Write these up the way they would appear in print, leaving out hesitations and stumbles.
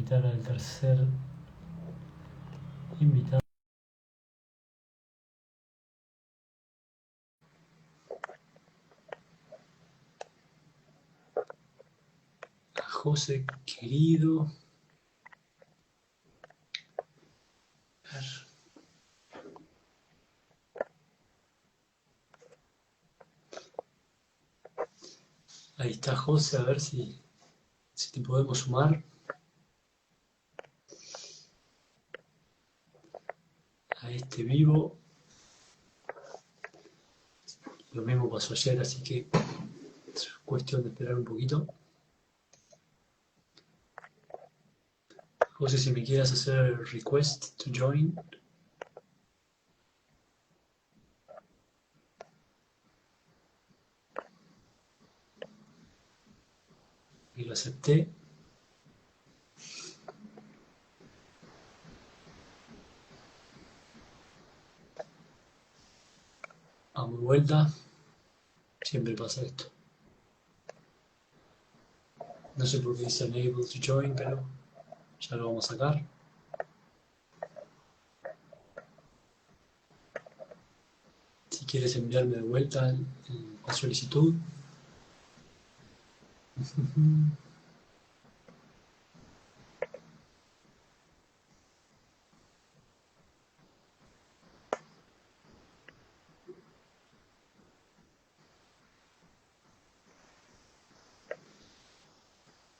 invitar al tercer invitado. A José, querido. A ver. Ahí está José, a ver si te podemos sumar a este vivo. Lo mismo pasó ayer, así que es cuestión de esperar un poquito. José, si me quieras hacer request to join. Y lo acepté. Vamos de vuelta. Siempre pasa esto. No sé por qué dice unable to join, pero ya lo vamos a sacar. Si quieres enviarme de vuelta la solicitud.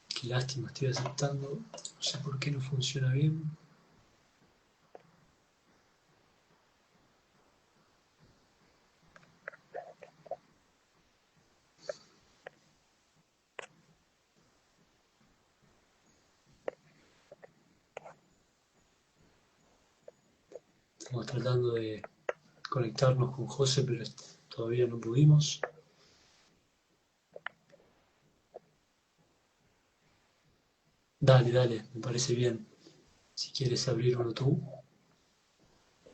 Qué lástima, estoy aceptando. No sé por qué no funciona bien. Estamos tratando de conectarnos con José, pero todavía no pudimos. Dale, dale, me parece bien. Si quieres abrir uno tú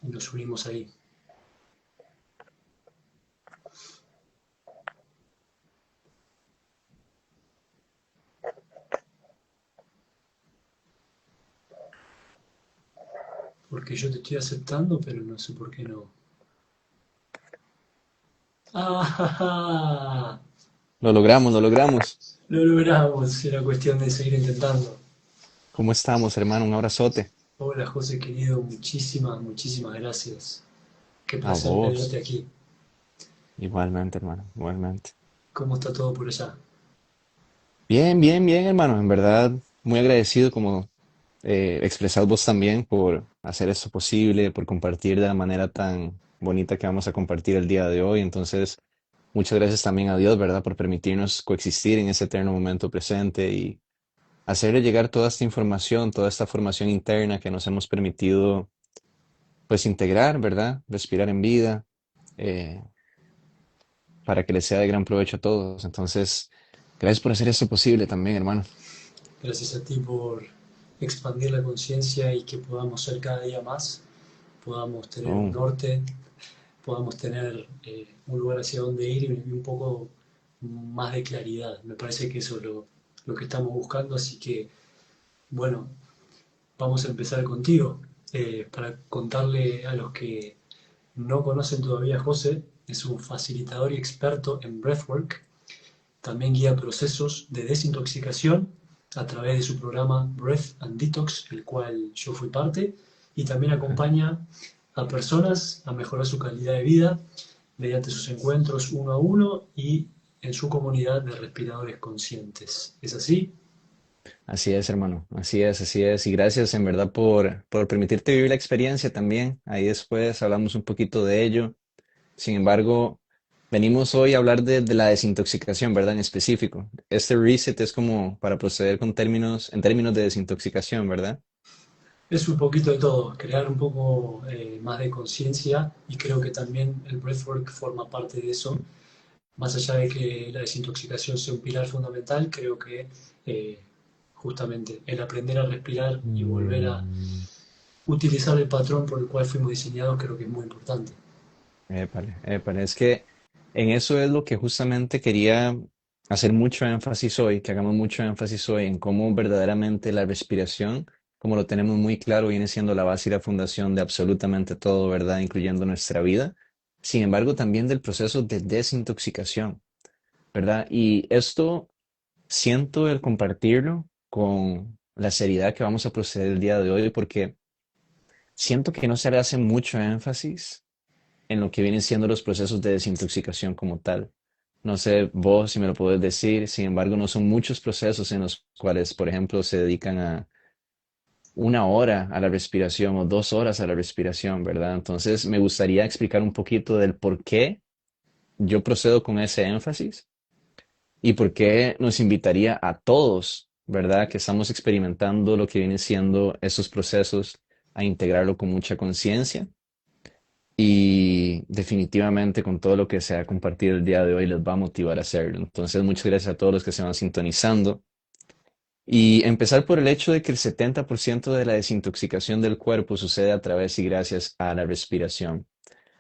y nos unimos ahí. Porque yo te estoy aceptando, pero no sé por qué no. ¡Ah! Lo logramos, lo logramos. Lo logramos, era cuestión de seguir intentando. ¿Cómo estamos, hermano? Un abrazote. Hola José querido, muchísimas, muchísimas gracias. Qué A placer vos. tenerte aquí. Igualmente, hermano, igualmente. ¿Cómo está todo por allá? Bien, bien, bien, hermano. En verdad, muy agradecido, como expresad vos también, por hacer esto posible, por compartir de la manera tan bonita que vamos a compartir el día de hoy. Entonces, muchas gracias también a Dios, ¿verdad?, por permitirnos coexistir en ese eterno momento presente y hacerle llegar toda esta información, toda esta formación interna que nos hemos permitido, pues, integrar, ¿verdad? Respirar en vida. eh, para que les sea de gran provecho a todos. Entonces, gracias por hacer esto posible también, hermano. Gracias a ti por expandir la conciencia y que podamos ser cada día más, podamos tener un Oh, norte, podamos tener un lugar hacia donde ir y un poco más de claridad. Me parece que eso es lo que estamos buscando, así que bueno, vamos a empezar contigo. Para contarle a los que no conocen todavía a José, es un facilitador y experto en breathwork. También guía procesos de desintoxicación a través de su programa Breath and Detox, el cual yo fui parte, y también acompaña a personas a mejorar su calidad de vida mediante sus encuentros uno a uno y en su comunidad de respiradores conscientes. ¿Es así? así es, hermano. Así es, así es. Y gracias en verdad por permitirte vivir la experiencia también. Ahí después hablamos un poquito de ello. Sin embargo, venimos hoy a hablar de la desintoxicación, ¿verdad? En específico. Este reset es como para proceder con términos, en términos de desintoxicación, ¿verdad? Es un poquito de todo, crear un poco más de conciencia y creo que también el breathwork forma parte de eso. Más allá de que la desintoxicación sea un pilar fundamental, creo que eh, justamente el aprender a respirar y volver a utilizar el patrón por el cual fuimos diseñados creo que es muy importante. Épale, épale. Es que en eso es lo que justamente quería hacer mucho énfasis hoy, que hagamos mucho énfasis hoy en cómo verdaderamente la respiración, como lo tenemos muy claro, viene siendo la base y la fundación de absolutamente todo, ¿verdad? Incluyendo nuestra vida. Sin embargo, también del proceso de desintoxicación, ¿verdad? Y esto siento el compartirlo con la seriedad que vamos a proceder el día de hoy, porque siento que no se le hace mucho énfasis en lo que vienen siendo los procesos de desintoxicación como tal. No sé vos si me lo puedes decir, sin embargo, no son muchos procesos en los cuales, por ejemplo, se dedican a 1 hora a la respiración o 2 horas a la respiración, ¿verdad? Entonces, me gustaría explicar un poquito del por qué yo procedo con ese énfasis y por qué nos invitaría a todos, ¿verdad? Que estamos experimentando lo que vienen siendo esos procesos a integrarlo con mucha conciencia y definitivamente con todo lo que se ha compartido el día de hoy les va a motivar a hacerlo. Entonces, muchas gracias a todos los que se van sintonizando. Y empezar por el hecho de que el 70% de la desintoxicación del cuerpo sucede a través y gracias a la respiración.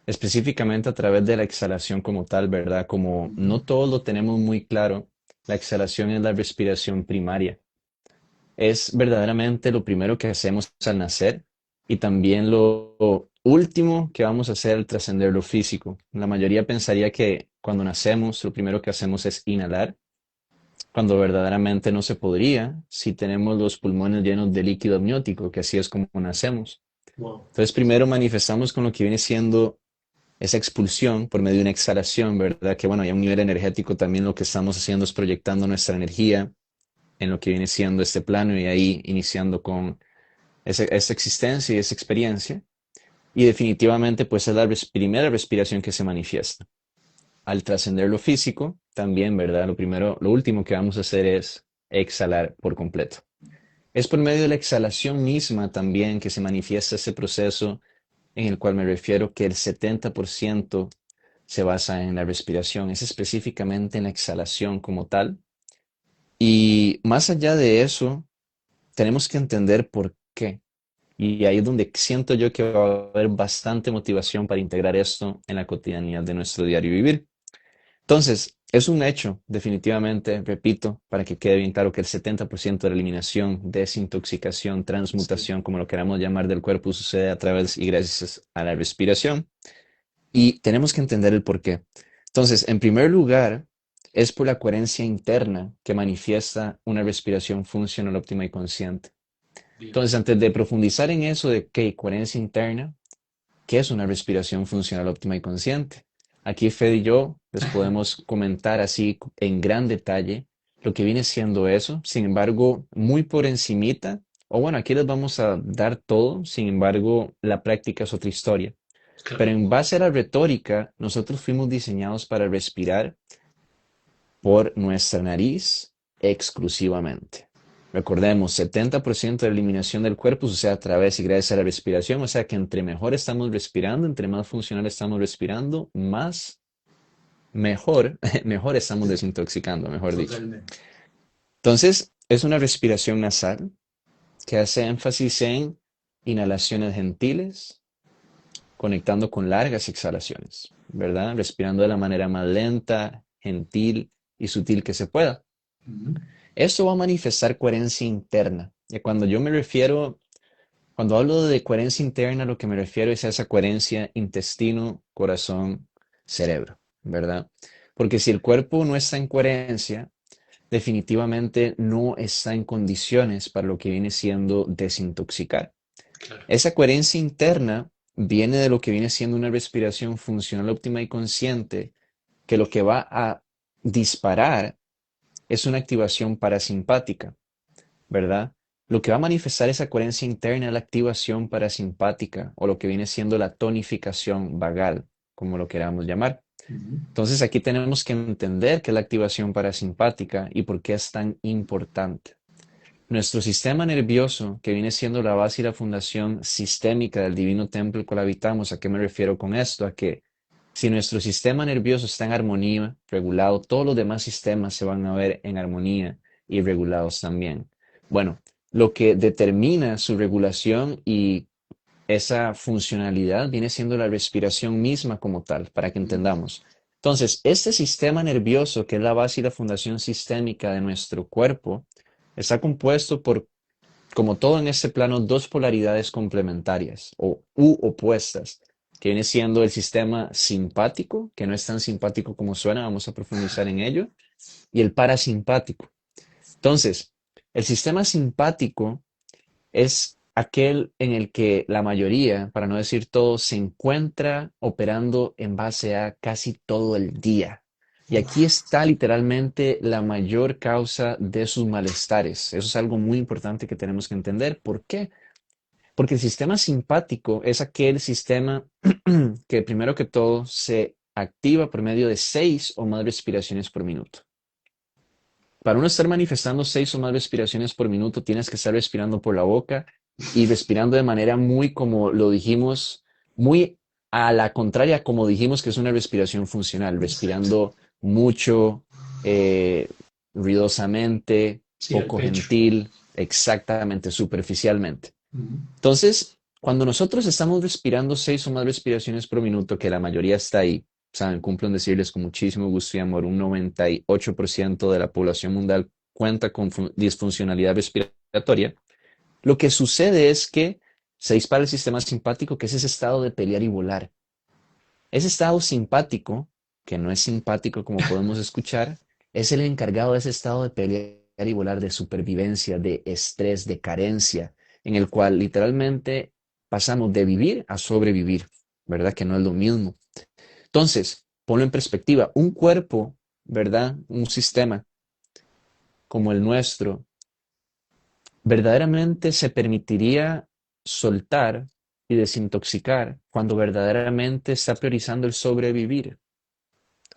Específicamente a través de la exhalación como tal, ¿verdad? Como no todos lo tenemos muy claro, la exhalación es la respiración primaria. Es verdaderamente lo primero que hacemos al nacer y también lo último que vamos a hacer al trascender lo físico. La mayoría pensaría que cuando nacemos lo primero que hacemos es inhalar, cuando verdaderamente no se podría si tenemos los pulmones llenos de líquido amniótico, que así es como nacemos. Wow. Entonces primero manifestamos con lo que viene siendo esa expulsión por medio de una exhalación, ¿verdad? Que bueno, hay un nivel energético también lo que estamos haciendo es proyectando nuestra energía en lo que viene siendo este plano y ahí iniciando con esa existencia y esa experiencia. Y definitivamente pues es la primera respiración que se manifiesta. Al trascender lo físico, también, ¿verdad? Lo primero, lo último que vamos a hacer es exhalar por completo. Es por medio de la exhalación misma también que se manifiesta ese proceso en el cual me refiero que el 70% se basa en la respiración, es específicamente en la exhalación como tal. Y más allá de eso, tenemos que entender por qué. Y ahí es donde siento yo que va a haber bastante motivación para integrar esto en la cotidianidad de nuestro diario vivir. Entonces, es un hecho, definitivamente, repito, para que quede bien claro que el 70% de la eliminación, desintoxicación, Sí. transmutación, como lo queramos llamar, del cuerpo sucede a través y gracias a la respiración. Y tenemos que entender el por qué. Entonces, en primer lugar, es por la coherencia interna que manifiesta una respiración funcional óptima y consciente. Bien. Entonces, antes de profundizar en eso de qué coherencia interna, ¿qué es una respiración funcional óptima y consciente? Aquí Fede y yo les podemos comentar así en gran detalle lo que viene siendo eso. Sin embargo, muy por encimita, o bueno, aquí les vamos a dar todo, sin embargo, la práctica es otra historia. Pero Claro. en base a la retórica, nosotros fuimos diseñados para respirar por nuestra nariz exclusivamente. Recordemos, 70% de la eliminación del cuerpo sucede a través y gracias a la respiración, o sea que entre mejor estamos respirando, entre más funcional estamos respirando, más mejor, mejor estamos desintoxicando, mejor dicho. Totalmente. Entonces, es una respiración nasal que hace énfasis en inhalaciones gentiles, conectando con largas exhalaciones, ¿verdad? Respirando de la manera más lenta, gentil y sutil que se pueda. Ujú. Esto va a manifestar coherencia interna. Y cuando yo me refiero, cuando hablo de coherencia interna, lo que me refiero es a esa coherencia intestino, corazón, cerebro, ¿verdad? Porque si el cuerpo no está en coherencia, definitivamente no está en condiciones para lo que viene siendo desintoxicar. Claro. Esa coherencia interna viene de lo que viene siendo una respiración funcional óptima y consciente, que lo que va a disparar es una activación parasimpática, ¿verdad? Lo que va a manifestar esa coherencia interna es la activación parasimpática o lo que viene siendo la tonificación vagal, como lo queramos llamar. Ujú. Entonces aquí tenemos que entender qué es la activación parasimpática y por qué es tan importante. Nuestro sistema nervioso, que viene siendo la base y la fundación sistémica del divino templo el cual habitamos, ¿a qué me refiero con esto? A que si nuestro sistema nervioso está en armonía, regulado, todos los demás sistemas se van a ver en armonía y regulados también. Bueno, lo que determina su regulación y esa funcionalidad viene siendo la respiración misma como tal, para que entendamos. Entonces, este sistema nervioso, que es la base y la fundación sistémica de nuestro cuerpo, está compuesto por, como todo en este plano, dos polaridades complementarias o u opuestas, que viene siendo el sistema simpático, que no es tan simpático como suena, vamos a profundizar en ello, y el parasimpático. Entonces, el sistema simpático es aquel en el que la mayoría, para no decir todo, se encuentra operando en base a casi todo el día. Y aquí Uf, está literalmente la mayor causa de sus malestares. Eso es algo muy importante que tenemos que entender. ¿Por qué? Porque el sistema simpático es aquel sistema que primero que todo se activa por medio de 6 o más respiraciones por minuto. Para uno estar manifestando 6 o más respiraciones por minuto, tienes que estar respirando por la boca y respirando de manera muy, como lo dijimos, muy a la contraria, como dijimos que es una respiración funcional, exacto. respirando mucho, eh, ruidosamente, Sí, al poco pecho. gentil, exactamente, superficialmente. Ujú. Entonces, cuando nosotros estamos respirando 6 o más respiraciones por minuto, que la mayoría está ahí, saben, cumplo en decirles con muchísimo gusto y amor, un 98% de la población mundial cuenta con disfuncionalidad respiratoria, lo que sucede es que se dispara el sistema simpático, que es ese estado de pelear y volar. Ese estado simpático, que no es simpático como podemos escuchar, es el encargado de ese estado de pelear y volar, de supervivencia, de estrés, de carencia, en el cual literalmente pasamos de vivir a sobrevivir, ¿verdad? Que no es lo mismo. Entonces, ponlo en perspectiva, un cuerpo, ¿verdad? Un sistema como el nuestro, verdaderamente se permitiría soltar y desintoxicar cuando verdaderamente está priorizando el sobrevivir.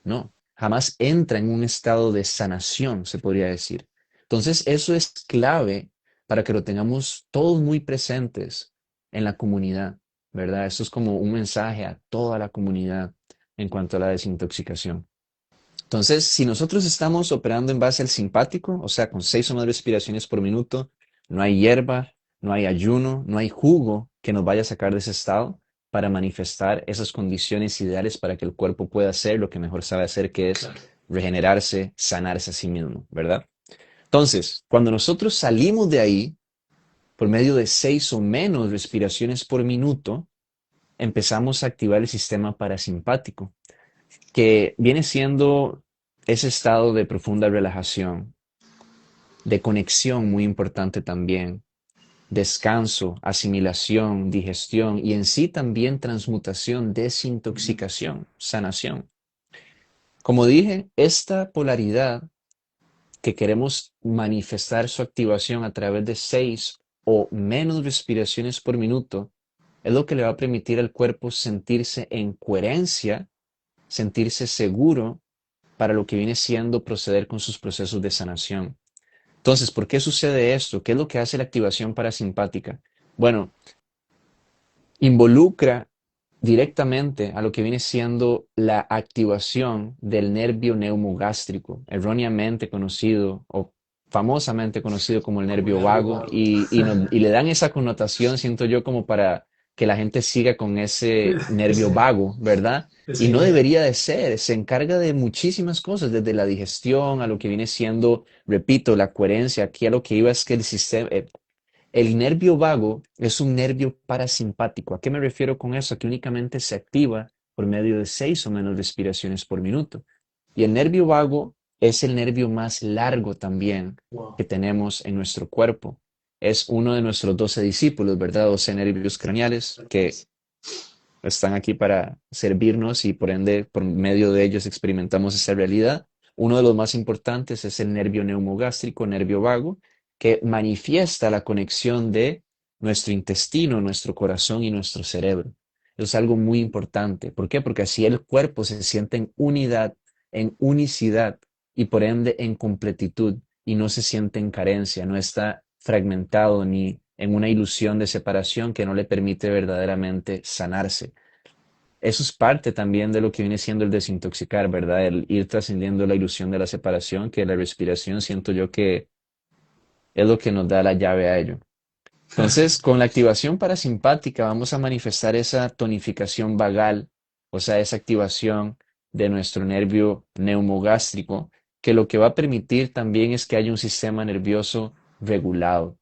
No, jamás entra en un estado de sanación, se podría decir. Entonces, eso es clave para que lo tengamos todos muy presentes en la comunidad, ¿verdad? Eso es como un mensaje a toda la comunidad en cuanto a la desintoxicación. Entonces, si nosotros estamos operando en base al simpático, o sea, con 6 o más respiraciones por minuto, no hay hierba, no hay ayuno, no hay jugo que nos vaya a sacar de ese estado para manifestar esas condiciones ideales para que el cuerpo pueda hacer lo que mejor sabe hacer, que es Claro. regenerarse, sanarse a sí mismo, ¿verdad? Entonces, cuando nosotros salimos de ahí, por medio de 6 o menos respiraciones por minuto, empezamos a activar el sistema parasimpático, que viene siendo ese estado de profunda relajación, de conexión muy importante también, descanso, asimilación, digestión y en sí también transmutación, Ujú. desintoxicación, sanación. Como dije, esta polaridad que queremos manifestar su activación a través de 6 o menos respiraciones por minuto es lo que le va a permitir al cuerpo sentirse en coherencia, sentirse seguro para lo que viene siendo proceder con sus procesos de sanación. Entonces, ¿por qué sucede esto? ¿Qué es lo que hace la activación parasimpática? Bueno, involucra directamente a lo que viene siendo la activación del nervio neumogástrico, erróneamente conocido o famosamente conocido como el Como nervio nervio vago, vago. y le dan esa connotación, siento yo, como para que la gente siga con ese nervio Ese- vago, ¿verdad? Esa Y no idea. debería de ser, se encarga de muchísimas cosas, desde la digestión a lo que viene siendo, repito, la coherencia. Aquí a lo que iba es que el nervio vago es un nervio parasimpático. ¿A qué me refiero con eso? Que únicamente se activa por medio de 6 o menos respiraciones por minuto. Y el nervio vago es el nervio más largo también Wow. que tenemos en nuestro cuerpo. Es uno de nuestros 12 discípulos, ¿verdad? 12 nervios craneales que están aquí para servirnos y por ende, por medio de ellos experimentamos esa realidad. Uno de los más importantes es el nervio neumogástrico, nervio vago, que manifiesta la conexión de nuestro intestino, nuestro corazón y nuestro cerebro. Eso es algo muy importante. ¿Por qué? Porque así el cuerpo se siente en unidad, en unicidad y por ende en completitud y no se siente en carencia, no está fragmentado ni en una ilusión de separación que no le permite verdaderamente sanarse. Eso es parte también de lo que viene siendo el desintoxicar, ¿verdad? El ir trascendiendo la ilusión de la separación, que la respiración siento yo que es lo que nos da la llave a ello. Entonces, con la activación parasimpática vamos a manifestar esa tonificación vagal, o sea, esa activación de nuestro nervio neumogástrico, que lo que va a permitir también es que haya un sistema nervioso regulado.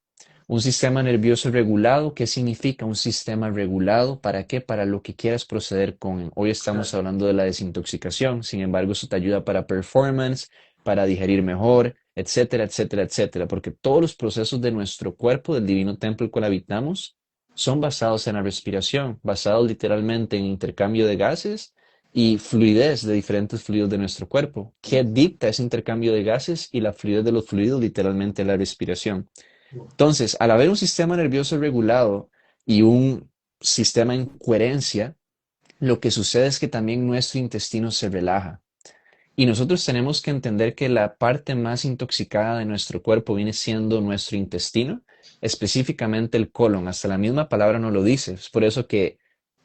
Un sistema nervioso regulado, ¿qué significa un sistema regulado? ¿Para qué? Para lo que quieras proceder con. Hoy estamos Claro. hablando de la desintoxicación, sin embargo, eso te ayuda para performance, para digerir mejor, etcétera, etcétera, etcétera, porque todos los procesos de nuestro cuerpo, del divino templo el cual habitamos, son basados en la respiración, basados literalmente en intercambio de gases y fluidez de diferentes fluidos de nuestro cuerpo. ¿Qué dicta ese intercambio de gases y la fluidez de los fluidos? Literalmente la respiración. Wow. Entonces, al haber un sistema nervioso regulado y un sistema en coherencia, lo que sucede es que también nuestro intestino se relaja. Y nosotros tenemos que entender que la parte más intoxicada de nuestro cuerpo viene siendo nuestro intestino, específicamente el colon. Hasta la misma palabra nos lo dice. Es por eso que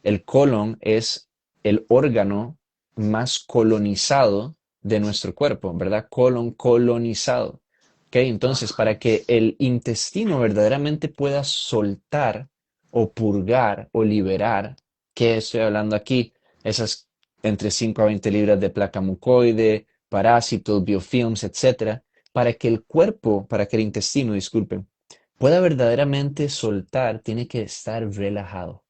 el colon es el órgano más colonizado de nuestro cuerpo, ¿verdad? Colon colonizado. ¿Ok? Entonces, Ajá. para que el intestino verdaderamente pueda soltar o purgar o liberar, ¿qué estoy hablando aquí? Esas entre 5 a 20 libras de placa mucoide, parásitos, biofilms, etcétera, para que el cuerpo, para que el intestino, disculpen, pueda verdaderamente soltar, tiene que estar relajado.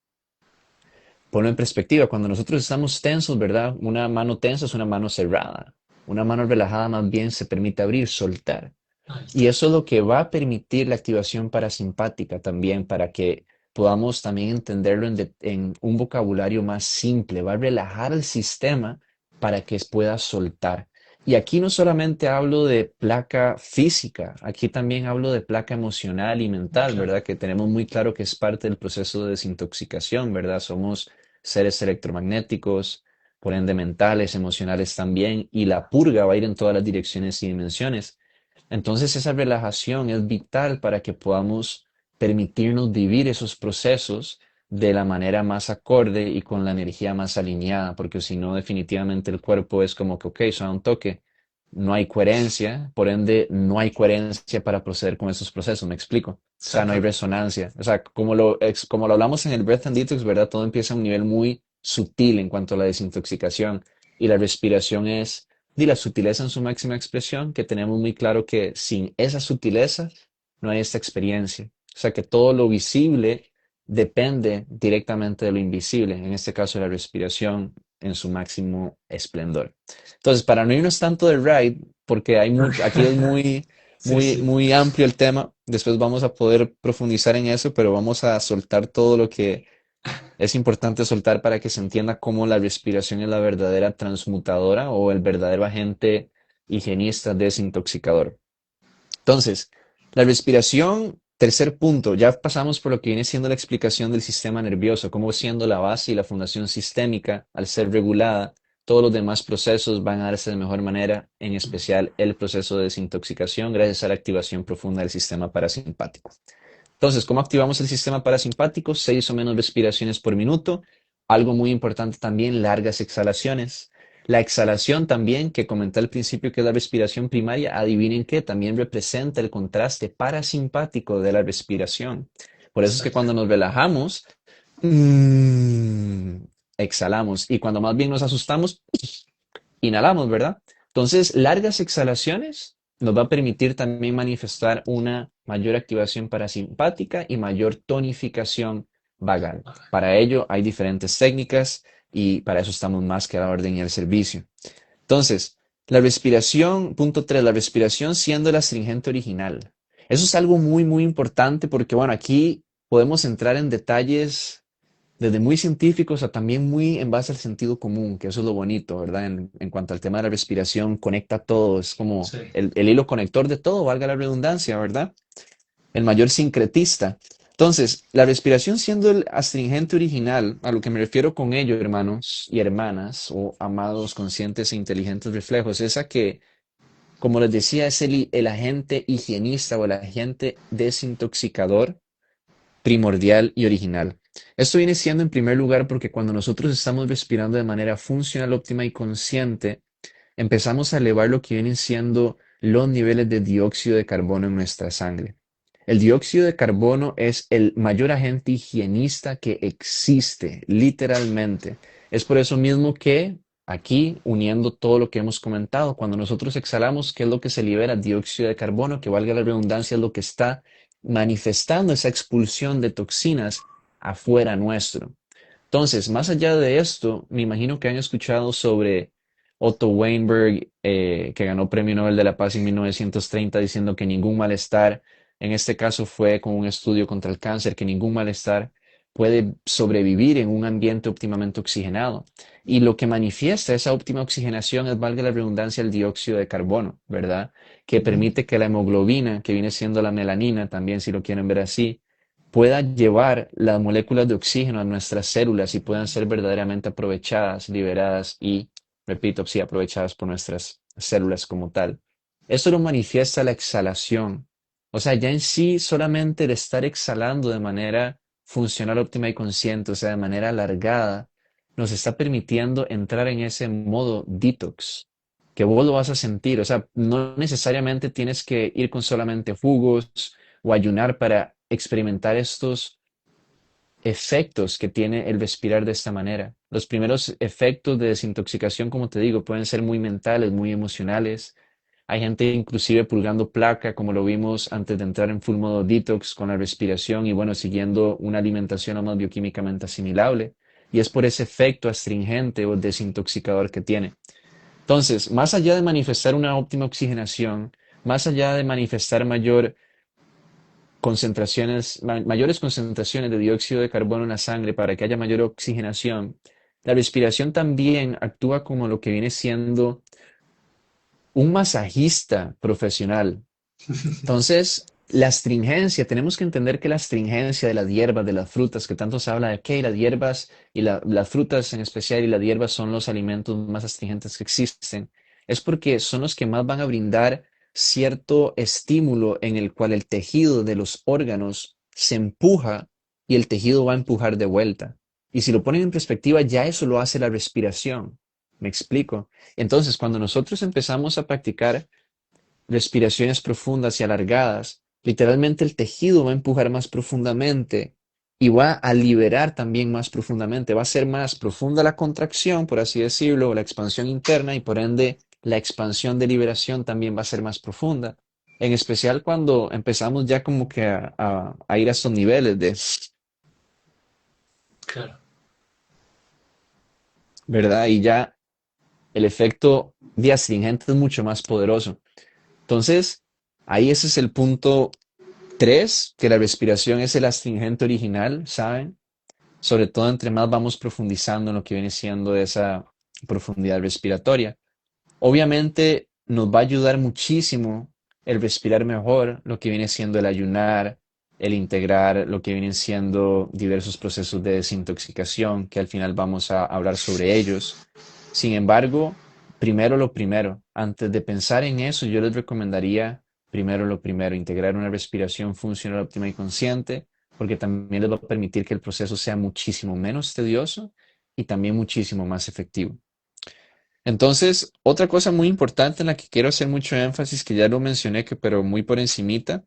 Ponlo en perspectiva, cuando nosotros estamos tensos, ¿verdad? Una mano tensa es una mano cerrada. Una mano relajada más bien se permite abrir, soltar. Ahí Y está. eso es lo que va a permitir la activación parasimpática también, para que podamos también entenderlo en un vocabulario más simple. Va a relajar el sistema para que pueda soltar. Y aquí no solamente hablo de placa física, aquí también hablo de placa emocional y mental, Claro. ¿verdad? Que tenemos muy claro que es parte del proceso de desintoxicación, ¿verdad? Somos seres electromagnéticos, por ende mentales, emocionales también, y la purga va a ir en todas las direcciones y dimensiones. Entonces esa relajación es vital para que podamos permitirnos vivir esos procesos de la manera más acorde y con la energía más alineada, porque si no, definitivamente el cuerpo es como que, ok, suena un toque, no hay coherencia, por ende no hay coherencia para proceder con esos procesos, me explico. O sea, no hay Exactamente. resonancia. O sea, como lo hablamos en el Breath and Detox, ¿verdad? Todo empieza a un nivel muy sutil en cuanto a la desintoxicación y la respiración es de la sutileza en su máxima expresión, que tenemos muy claro que sin esa sutileza no hay esta experiencia. O sea que todo lo visible depende directamente de lo invisible, en este caso la respiración en su máximo esplendor. Entonces, para no irnos tanto de ride, porque hay mucho, aquí es muy, Sí, muy, sí. muy amplio el tema, después vamos a poder profundizar en eso, pero vamos a soltar todo lo que es importante soltar para que se entienda cómo la respiración es la verdadera transmutadora o el verdadero agente higienista desintoxicador. Entonces, la respiración, tercer punto, ya pasamos por lo que viene siendo la explicación del sistema nervioso, cómo siendo la base y la fundación sistémica, al ser regulada, todos los demás procesos van a darse de mejor manera, en especial el proceso de desintoxicación gracias a la activación profunda del sistema parasimpático. Entonces, ¿cómo activamos el sistema parasimpático? 6 o menos respiraciones por minuto. Algo muy importante también, largas exhalaciones. La exhalación también, que comenté al principio que es la respiración primaria, adivinen qué, también representa el contraste parasimpático de la respiración. Por eso es que Exacto. cuando nos relajamos, mm, exhalamos. Y cuando más bien nos asustamos, inhalamos, ¿verdad? Entonces, largas exhalaciones nos va a permitir también manifestar una mayor activación parasimpática y mayor tonificación vagal. Para ello hay diferentes técnicas y para eso estamos más que a la orden y al servicio. Entonces, la respiración, punto 3, la respiración siendo el astringente original. Eso es algo muy, muy importante porque, bueno, aquí podemos entrar en detalles desde muy científicos a también muy en base al sentido común, que eso es lo bonito, ¿verdad? En cuanto al tema de la respiración, conecta todo, es como Sí. el hilo conector de todo, valga la redundancia, ¿verdad? El mayor sincretista. Entonces, la respiración siendo el astringente original, a lo que me refiero con ello, hermanos y hermanas, o amados, conscientes e inteligentes reflejos, es a que, como les decía, es el agente higienista o el agente desintoxicador primordial y original. Esto viene siendo en primer lugar porque cuando nosotros estamos respirando de manera funcional, óptima y consciente, empezamos a elevar lo que vienen siendo los niveles de dióxido de carbono en nuestra sangre. El dióxido de carbono es el mayor agente higienista que existe, literalmente. Es por eso mismo que Aquí, uniendo todo lo que hemos comentado, cuando nosotros exhalamos, ¿qué es lo que se libera? Dióxido de carbono, que valga la redundancia, es lo que está manifestando esa expulsión de toxinas afuera nuestro. Entonces, más allá de esto, me imagino que han escuchado sobre Otto Weinberg, que ganó Premio Nobel de la Paz en 1930, diciendo que ningún malestar, en este caso fue con un estudio contra el cáncer, que ningún malestar puede sobrevivir en un ambiente óptimamente oxigenado. Y lo que manifiesta esa óptima oxigenación es, valga la redundancia, el dióxido de carbono, ¿verdad? Que Ujú. permite que la hemoglobina, que viene siendo la melanina, también si lo quieren ver así, pueda llevar las moléculas de oxígeno a nuestras células y puedan ser verdaderamente aprovechadas, liberadas y, repito, sí, aprovechadas por nuestras células como tal. Esto lo manifiesta la exhalación. O sea, ya en sí, solamente el estar exhalando de manera funcional, óptima y consciente, o sea, de manera alargada, nos está permitiendo entrar en ese modo detox, que vos lo vas a sentir. O sea, no necesariamente tienes que ir con solamente jugos o ayunar para experimentar estos efectos que tiene el respirar de esta manera. Los primeros efectos de desintoxicación, como te digo, pueden ser muy mentales, muy emocionales. Hay gente inclusive purgando placa, como lo vimos antes de entrar en full modo detox con la respiración y bueno, siguiendo una alimentación más bioquímicamente asimilable. Y es por ese efecto astringente o desintoxicador que tiene. Entonces, más allá de manifestar una óptima oxigenación, más allá de manifestar mayores concentraciones de dióxido de carbono en la sangre para que haya mayor oxigenación, la respiración también actúa como lo que viene siendo un masajista profesional. Entonces, la astringencia, tenemos que entender que la astringencia de las hierbas, de las frutas, que tanto se habla de que las hierbas y las frutas en especial y las hierbas son los alimentos más astringentes que existen, es porque son los que más van a brindar cierto estímulo en el cual el tejido de los órganos se empuja y el tejido va a empujar de vuelta. Y si lo ponen en perspectiva, ya eso lo hace la respiración. ¿Me explico? Entonces, cuando nosotros empezamos a practicar respiraciones profundas y alargadas, literalmente el tejido va a empujar más profundamente y va a liberar también más profundamente. Va a ser más profunda la contracción, por así decirlo, la expansión interna y por ende la expansión de liberación también va a ser más profunda. En especial cuando empezamos ya como que a ir a esos niveles de, Claro. ¿verdad? Y ya el efecto de astringente es mucho más poderoso. Entonces, ahí ese es el punto. Tres, que la respiración es el astringente original, ¿saben? Sobre todo entre más vamos profundizando en lo que viene siendo esa profundidad respiratoria. Obviamente nos va a ayudar muchísimo el respirar mejor, lo que viene siendo el ayunar, el integrar lo que vienen siendo diversos procesos de desintoxicación, que al final vamos a hablar sobre ellos. Sin embargo, primero lo primero, antes de pensar en eso, yo les recomendaría primero lo primero, integrar una respiración funcional, óptima y consciente, porque también les va a permitir que el proceso sea muchísimo menos tedioso y también muchísimo más efectivo. Entonces, otra cosa muy importante en la que quiero hacer mucho énfasis, que ya lo mencioné, pero muy por encimita,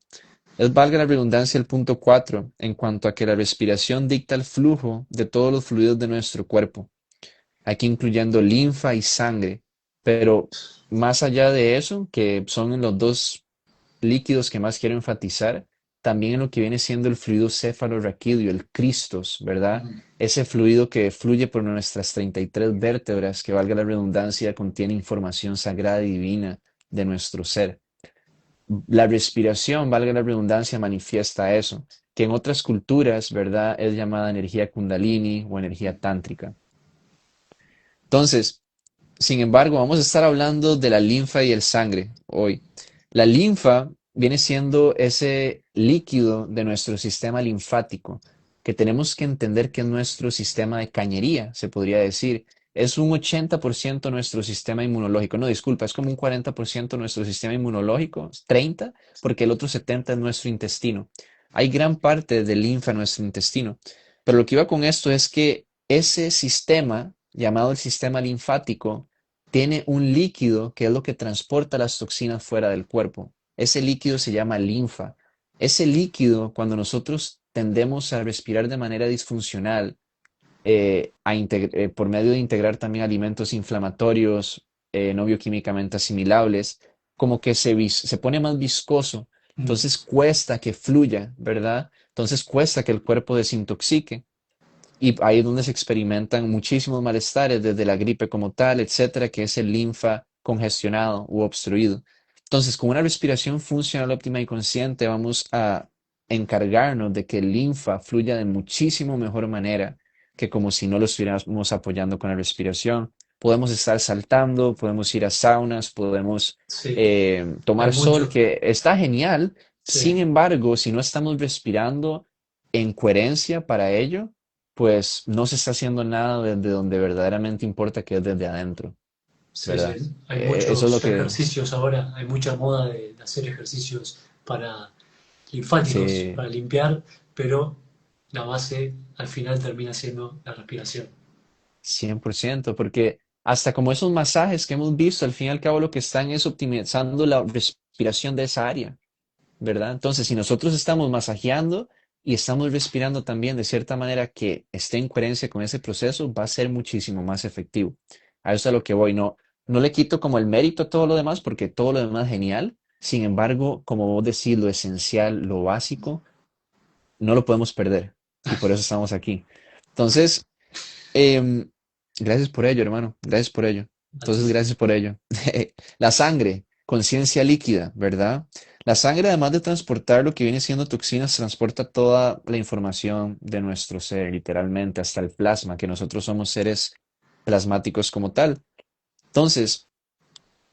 es, valga la redundancia, el punto 4 en cuanto a que la respiración dicta el flujo de todos los fluidos de nuestro cuerpo, aquí incluyendo linfa y sangre. Pero más allá de eso, que son los dos líquidos que más quiero enfatizar, también en lo que viene siendo el fluido cefalorraquídeo, el Cristos, ¿verdad? Mm. Ese fluido que fluye por nuestras 33 vértebras, que valga la redundancia, contiene información sagrada y divina de nuestro ser. La respiración, valga la redundancia, manifiesta eso, que en otras culturas, ¿verdad? Es llamada energía kundalini o energía tántrica. Entonces, sin embargo, vamos a estar hablando de la linfa y el sangre hoy. La linfa viene siendo ese líquido de nuestro sistema linfático, que tenemos que entender que es nuestro sistema de cañería, se podría decir. Es un 80% nuestro sistema inmunológico. No, disculpa, es como un 40% nuestro sistema inmunológico, 30, porque el otro 70 es nuestro intestino. Hay gran parte de linfa en nuestro intestino. Pero lo que iba con esto es que ese sistema, llamado el sistema linfático, tiene un líquido que es lo que transporta las toxinas fuera del cuerpo. Ese líquido se llama linfa. Ese líquido, cuando nosotros tendemos a respirar de manera disfuncional, por medio de integrar también alimentos inflamatorios no bioquímicamente asimilables, como que se pone más viscoso. Mm, Entonces cuesta que fluya, ¿verdad? Entonces cuesta que el cuerpo desintoxique. Y ahí es donde se experimentan muchísimos malestares, desde la gripe como tal, etcétera, que es el linfa congestionado u obstruido. Entonces, con una respiración funcional óptima y consciente, vamos a encargarnos de que el linfa fluya de muchísimo mejor manera que como si no lo estuviéramos apoyando con la respiración. Podemos estar saltando, podemos ir a saunas, podemos sí, hay tomar sol, mucho, que está genial. Sin sí, embargo, si no estamos respirando en coherencia para ello, pues no se está haciendo nada desde donde verdaderamente importa, que es desde adentro, sí, ¿verdad? sí. Hay Eso es lo muchos que ejercicios ahora, hay mucha moda de hacer ejercicios para linfáticos, se para limpiar, pero la base al final termina siendo la respiración. 100%, porque hasta como esos masajes que hemos visto, al fin y al cabo lo que están es optimizando la respiración de esa área, ¿verdad? Entonces, si nosotros estamos masajeando y estamos respirando también de cierta manera que esté en coherencia con ese proceso, va a ser muchísimo más efectivo. A eso es a lo que voy. No, no le quito como el mérito a todo lo demás, porque todo lo demás es genial. Sin embargo, como vos decís, lo esencial, lo básico, no lo podemos perder. Y por eso estamos aquí. Entonces, Em, gracias por ello, hermano. Gracias por ello. A ti, Entonces, gracias por ello. La sangre, conciencia líquida, ¿verdad? La sangre, además de transportar lo que viene siendo toxinas, transporta toda la información de nuestro ser, literalmente, hasta el plasma, que nosotros somos seres plasmáticos como tal. Entonces,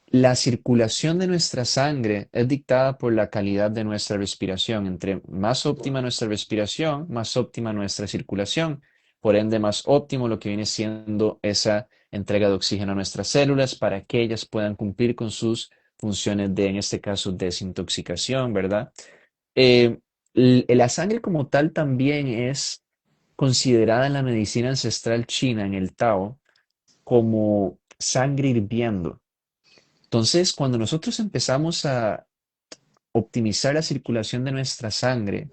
la circulación de nuestra sangre es dictada por la calidad de nuestra respiración. Entre más wow, óptima nuestra respiración, más óptima nuestra circulación. Por ende, más óptimo lo que viene siendo esa entrega de oxígeno a nuestras células para que ellas puedan cumplir con sus funciones de, en este caso, desintoxicación, ¿verdad? Eh, la sangre como tal también es considerada en la medicina ancestral china, en el Tao, como sangre hirviendo. Entonces, cuando nosotros empezamos a optimizar la circulación de nuestra sangre,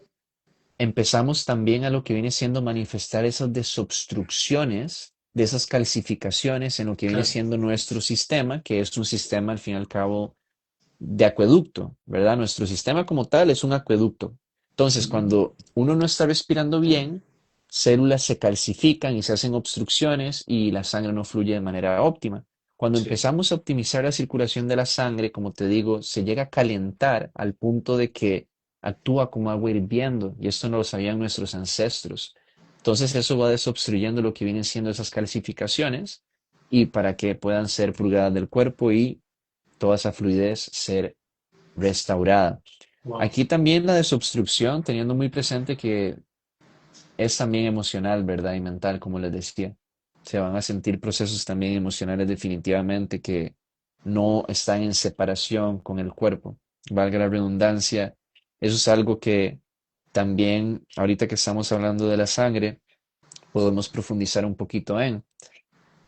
empezamos también a lo que viene siendo manifestar esas desobstrucciones, de esas calcificaciones en lo que viene claro. siendo nuestro sistema, que es un sistema al fin y al cabo de acueducto, ¿verdad? Nuestro sistema como tal es un acueducto. Entonces, Ujú, cuando uno no está respirando bien, células se calcifican y se hacen obstrucciones y la sangre no fluye de manera óptima. Cuando sí, empezamos a optimizar la circulación de la sangre, como te digo, se llega a calentar al punto de que actúa como agua hirviendo, y esto no lo sabían nuestros ancestros. Entonces eso va desobstruyendo lo que vienen siendo esas calcificaciones y para que puedan ser purgadas del cuerpo y toda esa fluidez ser restaurada. wow, Aquí también la desobstrucción, teniendo muy presente que es también emocional, ¿verdad? Y mental, como les decía. Se van a sentir procesos también emocionales definitivamente que no están en separación con el cuerpo. Valga la redundancia, eso es algo que también, ahorita que estamos hablando de la sangre, podemos profundizar un poquito en.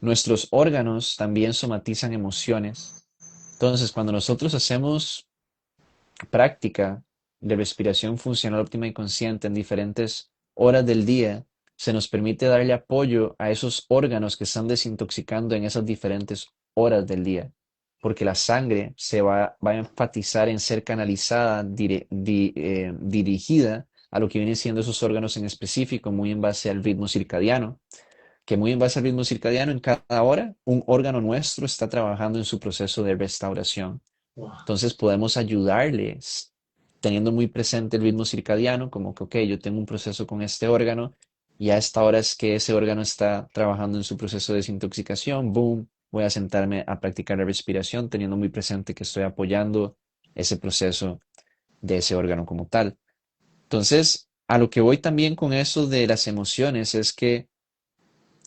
Nuestros órganos también somatizan emociones. Entonces, cuando nosotros hacemos práctica de respiración funcional óptima y consciente en diferentes horas del día, se nos permite darle apoyo a esos órganos que están desintoxicando en esas diferentes horas del día, porque la sangre va a enfatizar en ser canalizada, dirigida a lo que vienen siendo esos órganos en específico, muy en base al ritmo circadiano, que muy en base al ritmo circadiano, en cada hora, un órgano nuestro está trabajando en su proceso de restauración. wow, Entonces podemos ayudarles teniendo muy presente el ritmo circadiano, como que, ok, yo tengo un proceso con este órgano y a esta hora es que ese órgano está trabajando en su proceso de desintoxicación, boom, voy a sentarme a practicar la respiración, teniendo muy presente que estoy apoyando ese proceso de ese órgano como tal. Entonces, a lo que voy también con eso de las emociones es que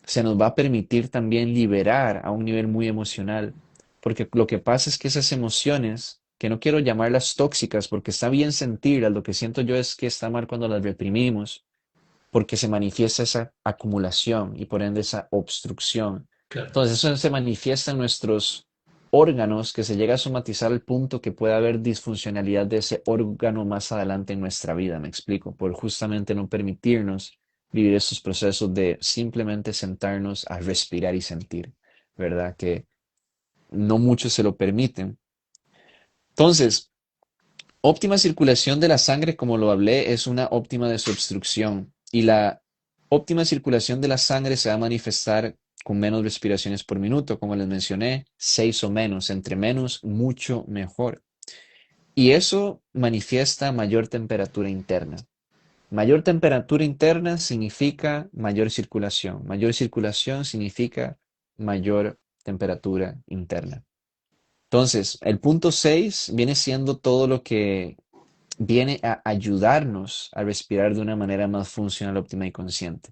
se nos va a permitir también liberar a un nivel muy emocional, porque lo que pasa es que esas emociones, que no quiero llamarlas tóxicas, porque está bien sentirlas, lo que siento yo es que está mal cuando las reprimimos, porque se manifiesta esa acumulación y por ende esa obstrucción. claro. Entonces eso se manifiesta en nuestros órganos, que se llega a somatizar al punto que puede haber disfuncionalidad de ese órgano más adelante en nuestra vida, me explico, por justamente no permitirnos vivir estos procesos de simplemente sentarnos a respirar y sentir, ¿verdad? Que no muchos se lo permiten. Entonces, óptima circulación de la sangre, como lo hablé, es una óptima desobstrucción. Y la óptima circulación de la sangre se va a manifestar con menos respiraciones por minuto, como les mencioné, 6 o menos. Entre menos, mucho mejor. Y eso manifiesta mayor temperatura interna. Mayor temperatura interna significa mayor circulación. Mayor circulación significa mayor temperatura interna. Entonces, el punto 6 viene siendo todo lo que viene a ayudarnos a respirar de una manera más funcional, óptima y consciente.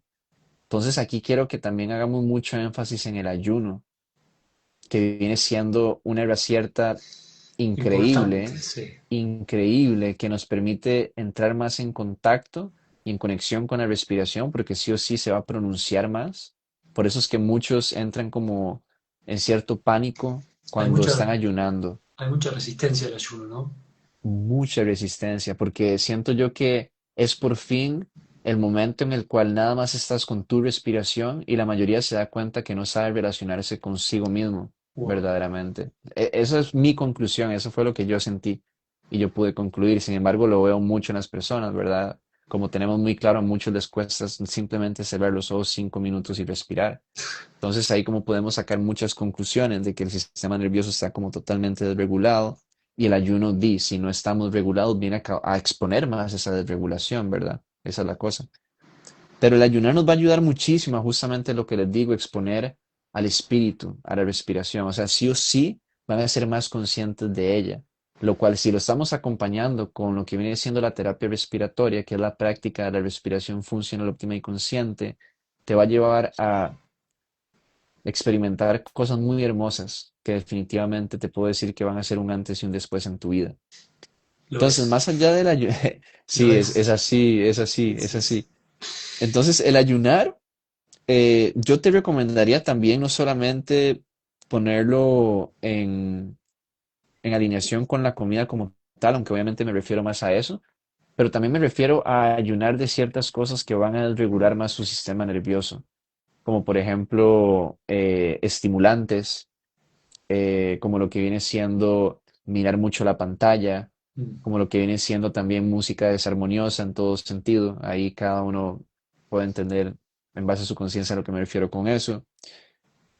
Entonces, aquí quiero que también hagamos mucho énfasis en el ayuno, que viene siendo una herramienta Importante, increíble, sí. increíble, que nos permite entrar más en contacto y en conexión con la respiración, porque sí o sí se va a pronunciar más. Por eso es que muchos entran como en cierto pánico Hay cuando están mucha, ayunando. hay mucha resistencia al ayuno, ¿no? Mucha resistencia, porque siento yo que es por fin el momento en el cual nada más estás con tu respiración y la mayoría se da cuenta que no sabe relacionarse consigo mismo Wow. verdaderamente. Esa es mi conclusión, eso fue lo que yo sentí y yo pude concluir. Sin embargo, lo veo mucho en las personas, ¿verdad? Como tenemos muy claro, a muchos les cuesta simplemente cerrar los ojos 5 minutos y respirar. Entonces ahí como podemos sacar muchas conclusiones de que el sistema nervioso está como totalmente desregulado y el ayuno si no estamos regulados viene a exponer más esa desregulación, ¿verdad? Esa es la cosa. Pero el ayunar nos va a ayudar muchísimo a justamente lo que les digo, exponer al espíritu, a la respiración. O sea, sí o sí van a ser más conscientes de ella. Lo cual, si lo estamos acompañando con lo que viene siendo la terapia respiratoria, que es la práctica de la respiración funcional, óptima y consciente, te va a llevar a experimentar cosas muy hermosas que definitivamente te puedo decir que van a ser un antes y un después en tu vida. Lo Entonces, es, más allá del ayuno, lo sí, es es. así, es así, es Sí, sí. así. Entonces, el ayunar, yo te recomendaría también no solamente ponerlo en alineación con la comida como tal, aunque obviamente me refiero más a eso, pero también me refiero a ayunar de ciertas cosas que van a regular más su sistema nervioso, como por ejemplo estimulantes, como lo que viene siendo mirar mucho la pantalla, Mm. como lo que viene siendo también música desarmoniosa en todo sentido. Ahí cada uno puede entender en base a su conciencia a lo que me refiero con eso.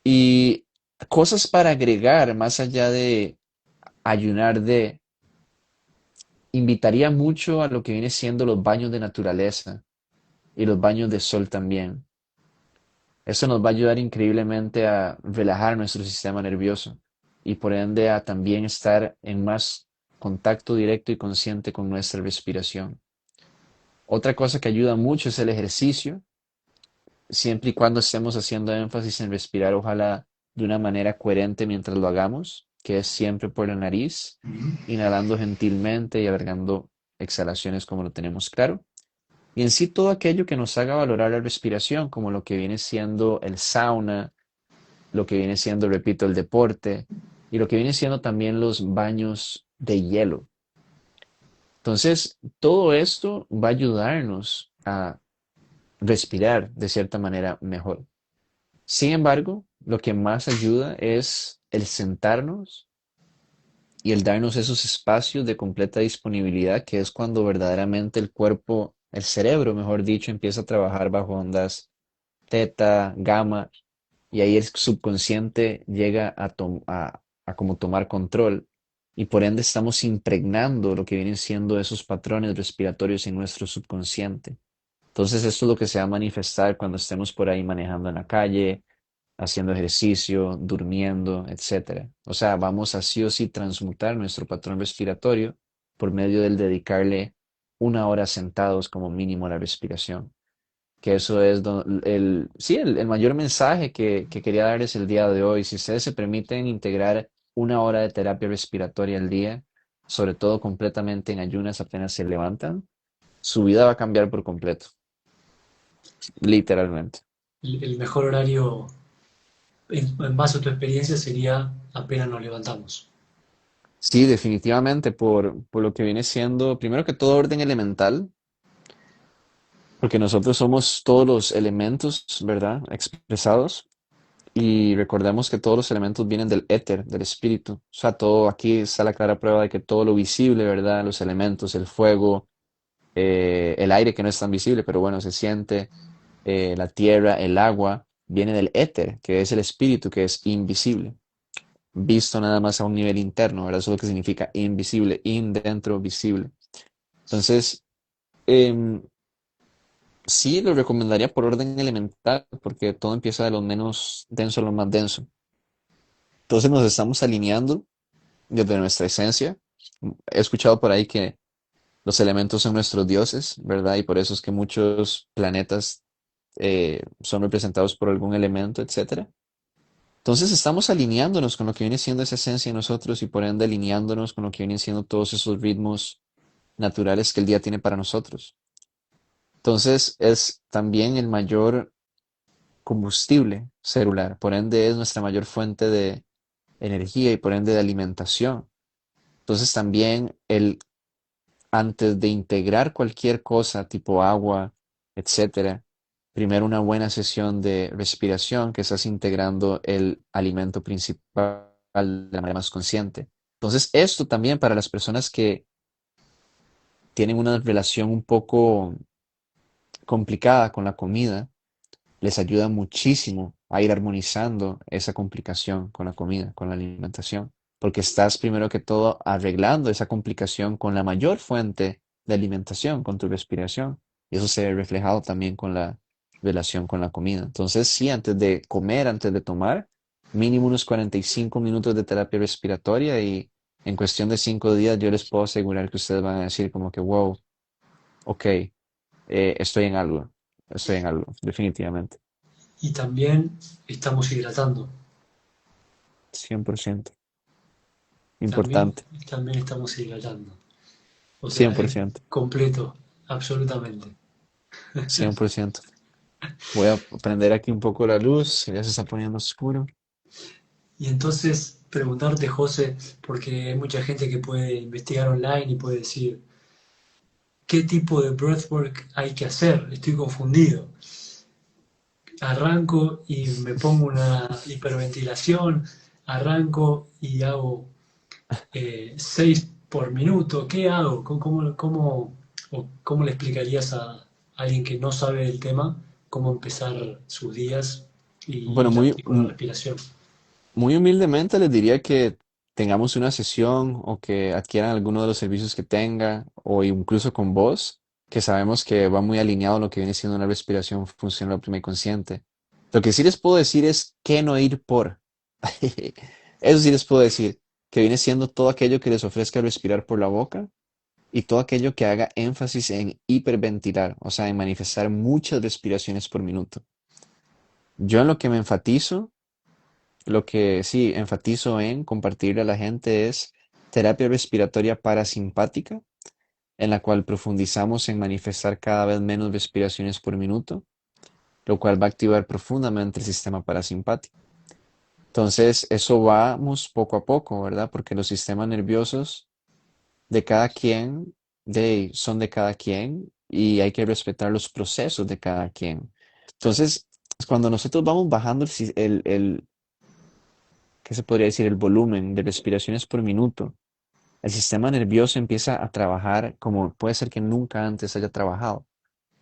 Y cosas para agregar más allá de ayunar invitaría mucho a lo que viene siendo los baños de naturaleza y los baños de sol también. Eso nos va a ayudar increíblemente a relajar nuestro sistema nervioso y por ende a también estar en más contacto directo y consciente con nuestra respiración. Otra cosa que ayuda mucho es el ejercicio, siempre y cuando estemos haciendo énfasis en respirar, ojalá de una manera coherente mientras lo hagamos, que es siempre por la nariz, inhalando gentilmente y alargando exhalaciones como lo tenemos claro. Y en sí todo aquello que nos haga valorar la respiración, como lo que viene siendo el sauna, lo que viene siendo, repito, el deporte y lo que viene siendo también los baños de hielo. Entonces, todo esto va a ayudarnos a respirar de cierta manera mejor. Sin embargo, lo que más ayuda es el sentarnos y el darnos esos espacios de completa disponibilidad, que es cuando verdaderamente el cuerpo, el cerebro, mejor dicho, empieza a trabajar bajo ondas teta, gamma, y ahí el subconsciente llega a como tomar control y por ende estamos impregnando lo que vienen siendo esos patrones respiratorios en nuestro subconsciente. Entonces esto es lo que se va a manifestar cuando estemos por ahí manejando en la calle, haciendo ejercicio, durmiendo, etcétera. O sea, vamos a sí o sí transmutar nuestro patrón respiratorio por medio del dedicarle 1 hora sentados como mínimo a la respiración, que eso es sí, el mayor mensaje que quería darles el día de hoy. Si ustedes se permiten integrar 1 hora de terapia respiratoria al día, sobre todo completamente en ayunas apenas se levantan, su vida va a cambiar por completo, literalmente. El mejor horario, en base a tu experiencia, sería apenas nos levantamos. Sí, definitivamente, por lo que viene siendo, primero que todo, orden elemental, porque nosotros somos todos los elementos, ¿verdad? Expresados. Y recordemos que todos los elementos vienen del éter, del espíritu. O sea, todo aquí está la clara prueba de que todo lo visible, ¿verdad? Los elementos, el fuego, el aire que no es tan visible, pero bueno, se siente, la tierra, el agua, viene del éter, que es el espíritu, que es invisible, visto nada más a un nivel interno, ¿verdad? Eso es lo que significa invisible, in dentro, visible. Entonces, em, sí, lo recomendaría por orden elemental, porque todo empieza de lo menos denso a lo más denso. Entonces nos estamos alineando desde nuestra esencia. He escuchado por ahí que los elementos son nuestros dioses, ¿verdad? Y por eso es que muchos planetas son representados por algún elemento, etcétera. Entonces estamos alineándonos con lo que viene siendo esa esencia en nosotros y por ende alineándonos con lo que vienen siendo todos esos ritmos naturales que el día tiene para nosotros. Entonces es también el mayor combustible celular, por ende es nuestra mayor fuente de energía y por ende de alimentación. Entonces también el antes de integrar cualquier cosa tipo agua, etcétera, primero una buena sesión de respiración que estás integrando el alimento principal de la manera más consciente. Entonces, esto también para las personas que tienen una relación un poco complicada con la comida, les ayuda muchísimo a ir armonizando esa complicación con la comida, con la alimentación, porque estás primero que todo arreglando esa complicación con la mayor fuente de alimentación, con tu respiración. Y eso se ve reflejado también con la relación con la comida. Entonces, sí, antes de comer, antes de tomar, mínimo unos 45 minutos de terapia respiratoria y en cuestión de 5 días yo les puedo asegurar que ustedes van a decir como que, wow, ok, estoy en algo, definitivamente. Y también estamos hidratando. 100%. También, Importante. también estamos hidratando. O sea, cien por es ciento completo, absolutamente. 100%. Voy a prender aquí un poco la luz, que ya se está poniendo oscuro. Y entonces preguntarte, José, porque hay mucha gente que puede investigar online y puede decir, ¿qué tipo de breathwork hay que hacer? Estoy confundido. Arranco y me pongo una hiperventilación, arranco y hago 6 por minuto. ¿Qué hago? ¿Cómo le explicarías a alguien que no sabe del tema cómo empezar sus días Bueno, y con la respiración? muy humildemente les diría que tengamos una sesión o que adquieran alguno de los servicios que tenga o incluso con vos, que sabemos que va muy alineado a lo que viene siendo una respiración funcional óptima y consciente. Lo que sí les puedo decir es que no ir por. Eso sí les puedo decir, que viene siendo todo aquello que les ofrezca respirar por la boca y todo aquello que haga énfasis en hiperventilar, o sea, en manifestar muchas respiraciones por minuto. Yo en lo que me enfatizo, lo que sí enfatizo en compartirle a la gente es terapia respiratoria parasimpática, en la cual profundizamos en manifestar cada vez menos respiraciones por minuto, lo cual va a activar profundamente el sistema parasimpático. Entonces, eso vamos poco a poco, ¿verdad? Porque los sistemas nerviosos de cada quien son de cada quien y hay que respetar los procesos de cada quien. Entonces, cuando nosotros vamos bajando ¿qué se podría decir? El volumen de respiraciones por minuto, el sistema nervioso empieza a trabajar como puede ser que nunca antes haya trabajado.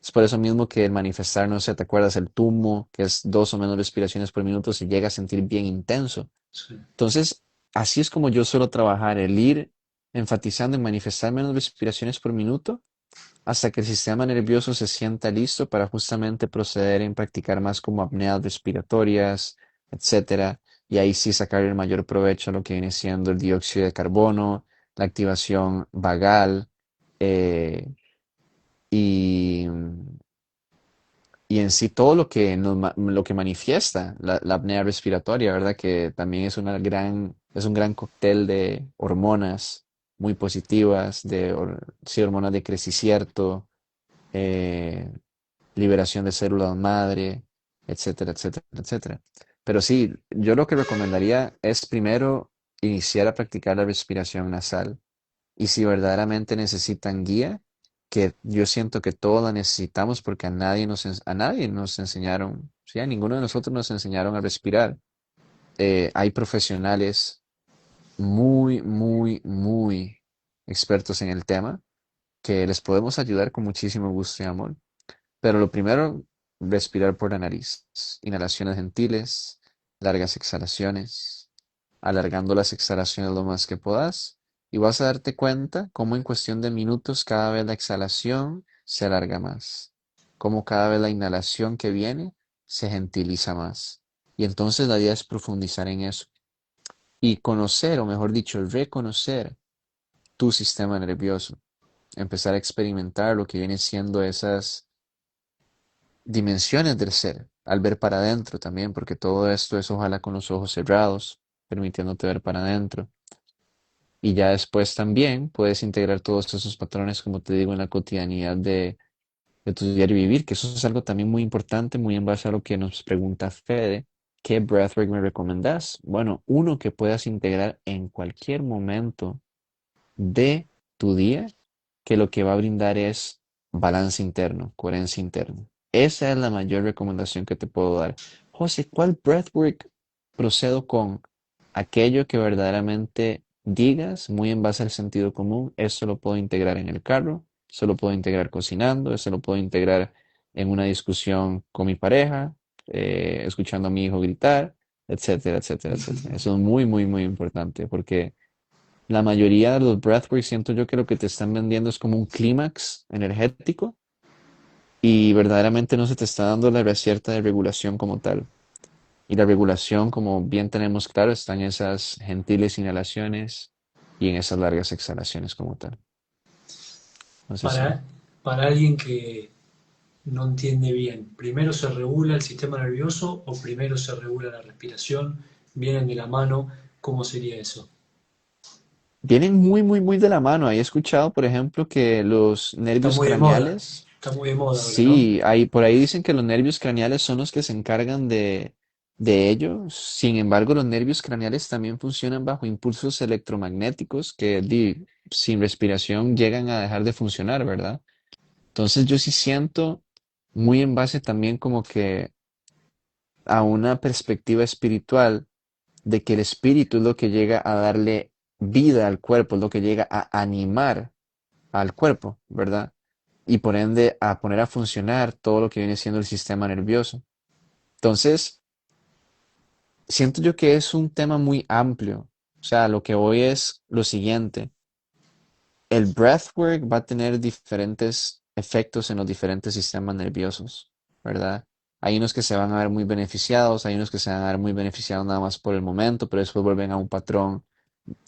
Es por eso mismo que el manifestar, no sé, ¿te acuerdas? El tumo, que es 2 o menos respiraciones por minuto, se llega a sentir bien intenso. Sí. Entonces, así es como yo suelo trabajar, el ir enfatizando en manifestar menos respiraciones por minuto hasta que el sistema nervioso se sienta listo para justamente proceder en practicar más como apneas respiratorias, etcétera, y ahí sí sacar el mayor provecho a lo que viene siendo el dióxido de carbono, la activación vagal, eh, y, y en sí todo lo que, lo que manifiesta la apnea respiratoria, ¿verdad? Que también es un gran cóctel de hormonas muy positivas, sí, hormonas de crecicierto, eh, liberación de células madre, etcétera, etcétera, etcétera. Pero sí, yo lo que recomendaría es primero iniciar a practicar la respiración nasal y si verdaderamente necesitan guía, que yo siento que todos la necesitamos porque a nadie nos enseñaron, sí, a ninguno de nosotros nos enseñaron a respirar. Hay profesionales muy, muy, muy expertos en el tema que les podemos ayudar con muchísimo gusto y amor. Pero lo primero, respirar por la nariz. Inhalaciones gentiles, largas exhalaciones, alargando las exhalaciones lo más que puedas. Y vas a darte cuenta cómo en cuestión de minutos cada vez la exhalación se alarga más. Cómo cada vez la inhalación que viene se gentiliza más. Y entonces la idea es profundizar en eso. Y conocer, o mejor dicho, reconocer tu sistema nervioso. Empezar a experimentar lo que vienen siendo esas dimensiones del ser, al ver para adentro también, porque todo esto es ojalá con los ojos cerrados, permitiéndote ver para adentro. Y ya después también puedes integrar todos esos patrones, como te digo, en la cotidianidad de tu diario vivir, que eso es algo también muy importante, muy en base a lo que nos pregunta Fede. ¿Qué breathwork me recomendás? Bueno, uno que puedas integrar en cualquier momento de tu día, que lo que va a brindar es balance interno, coherencia interna. Esa es la mayor recomendación que te puedo dar. José, ¿cuál breathwork procedo con? Aquello que verdaderamente digas, muy en base al sentido común, eso lo puedo integrar en el carro, eso lo puedo integrar cocinando, eso lo puedo integrar en una discusión con mi pareja, escuchando a mi hijo gritar, etcétera, etcétera, etcétera. Eso es muy, muy, muy importante porque la mayoría de los breathwork siento yo que lo que te están vendiendo es como un clímax energético y verdaderamente no se te está dando la receta de regulación como tal. Y la regulación, como bien tenemos claro, está en esas gentiles inhalaciones y en esas largas exhalaciones como tal. No sé si. Para, para alguien que no entiende bien, ¿primero se regula el sistema nervioso o primero se regula la respiración? ¿Vienen de la mano? ¿Cómo sería eso? Vienen muy, muy, muy de la mano. He escuchado, por ejemplo, que los Está nervios muy de moda, craneales. está muy de moda ahora, ¿no? Sí, por ahí dicen que los nervios craneales son los que se encargan de ello. Sin embargo, los nervios craneales también funcionan bajo impulsos electromagnéticos que sin respiración llegan a dejar de funcionar, ¿verdad? Entonces yo sí siento muy en base también como que a una perspectiva espiritual de que el espíritu es lo que llega a darle vida al cuerpo, es lo que llega a animar al cuerpo, ¿verdad? Y por ende a poner a funcionar todo lo que viene siendo el sistema nervioso. Entonces, siento yo que es un tema muy amplio. O sea, lo que voy es lo siguiente. El breathwork va a tener diferentes efectos en los diferentes sistemas nerviosos, ¿verdad? Hay unos que se van a ver muy beneficiados, hay unos que se van a ver muy beneficiados nada más por el momento, pero después vuelven a un patrón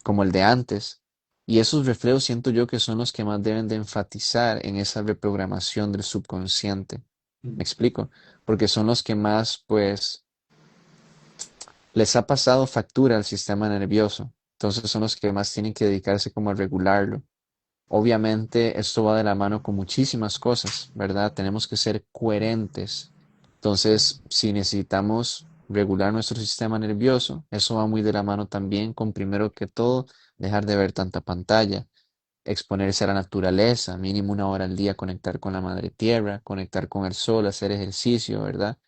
como el de antes. Y esos reflejos siento yo que son los que más deben de enfatizar en esa reprogramación del subconsciente. ¿Me explico? Porque son los que más, pues, les ha pasado factura al sistema nervioso. Entonces son los que más tienen que dedicarse como a regularlo. Obviamente esto va de la mano con muchísimas cosas, ¿verdad? Tenemos que ser coherentes. Entonces, si necesitamos regular nuestro sistema nervioso, eso va muy de la mano también con, primero que todo, dejar de ver tanta pantalla, exponerse a la naturaleza, mínimo 1 hora al día, conectar con la madre tierra, conectar con el sol, hacer ejercicio, ¿verdad?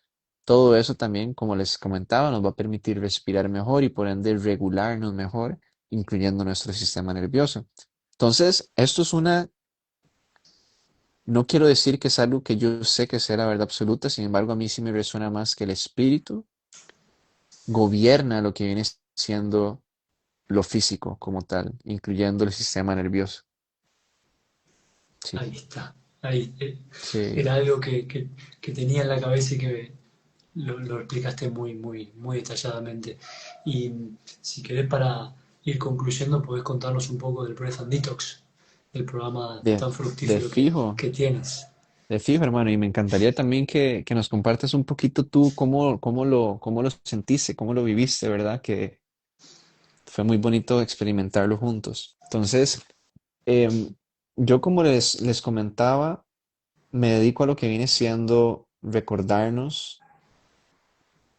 Todo eso también, como les comentaba, nos va a permitir respirar mejor y por ende regularnos mejor, incluyendo nuestro sistema nervioso. Entonces, esto es no quiero decir que es algo que yo sé que sea la verdad absoluta, sin embargo, a mí sí me resuena más que el espíritu gobierna lo que viene siendo lo físico como tal, incluyendo el sistema nervioso. Sí, Ahí está. Ahí, sí, era algo que tenía en la cabeza y que lo explicaste muy, muy, muy detalladamente. Y si querés para ir concluyendo, podés contarnos un poco del Breath and Detox, el programa de, tan de fructífero fijo, que tienes. de fijo, hermano, y me encantaría también que nos compartas un poquito tú cómo lo sentiste, cómo lo viviste, ¿verdad? Que fue muy bonito experimentarlo juntos. Entonces, em, yo como les comentaba, me dedico a lo que viene siendo recordarnos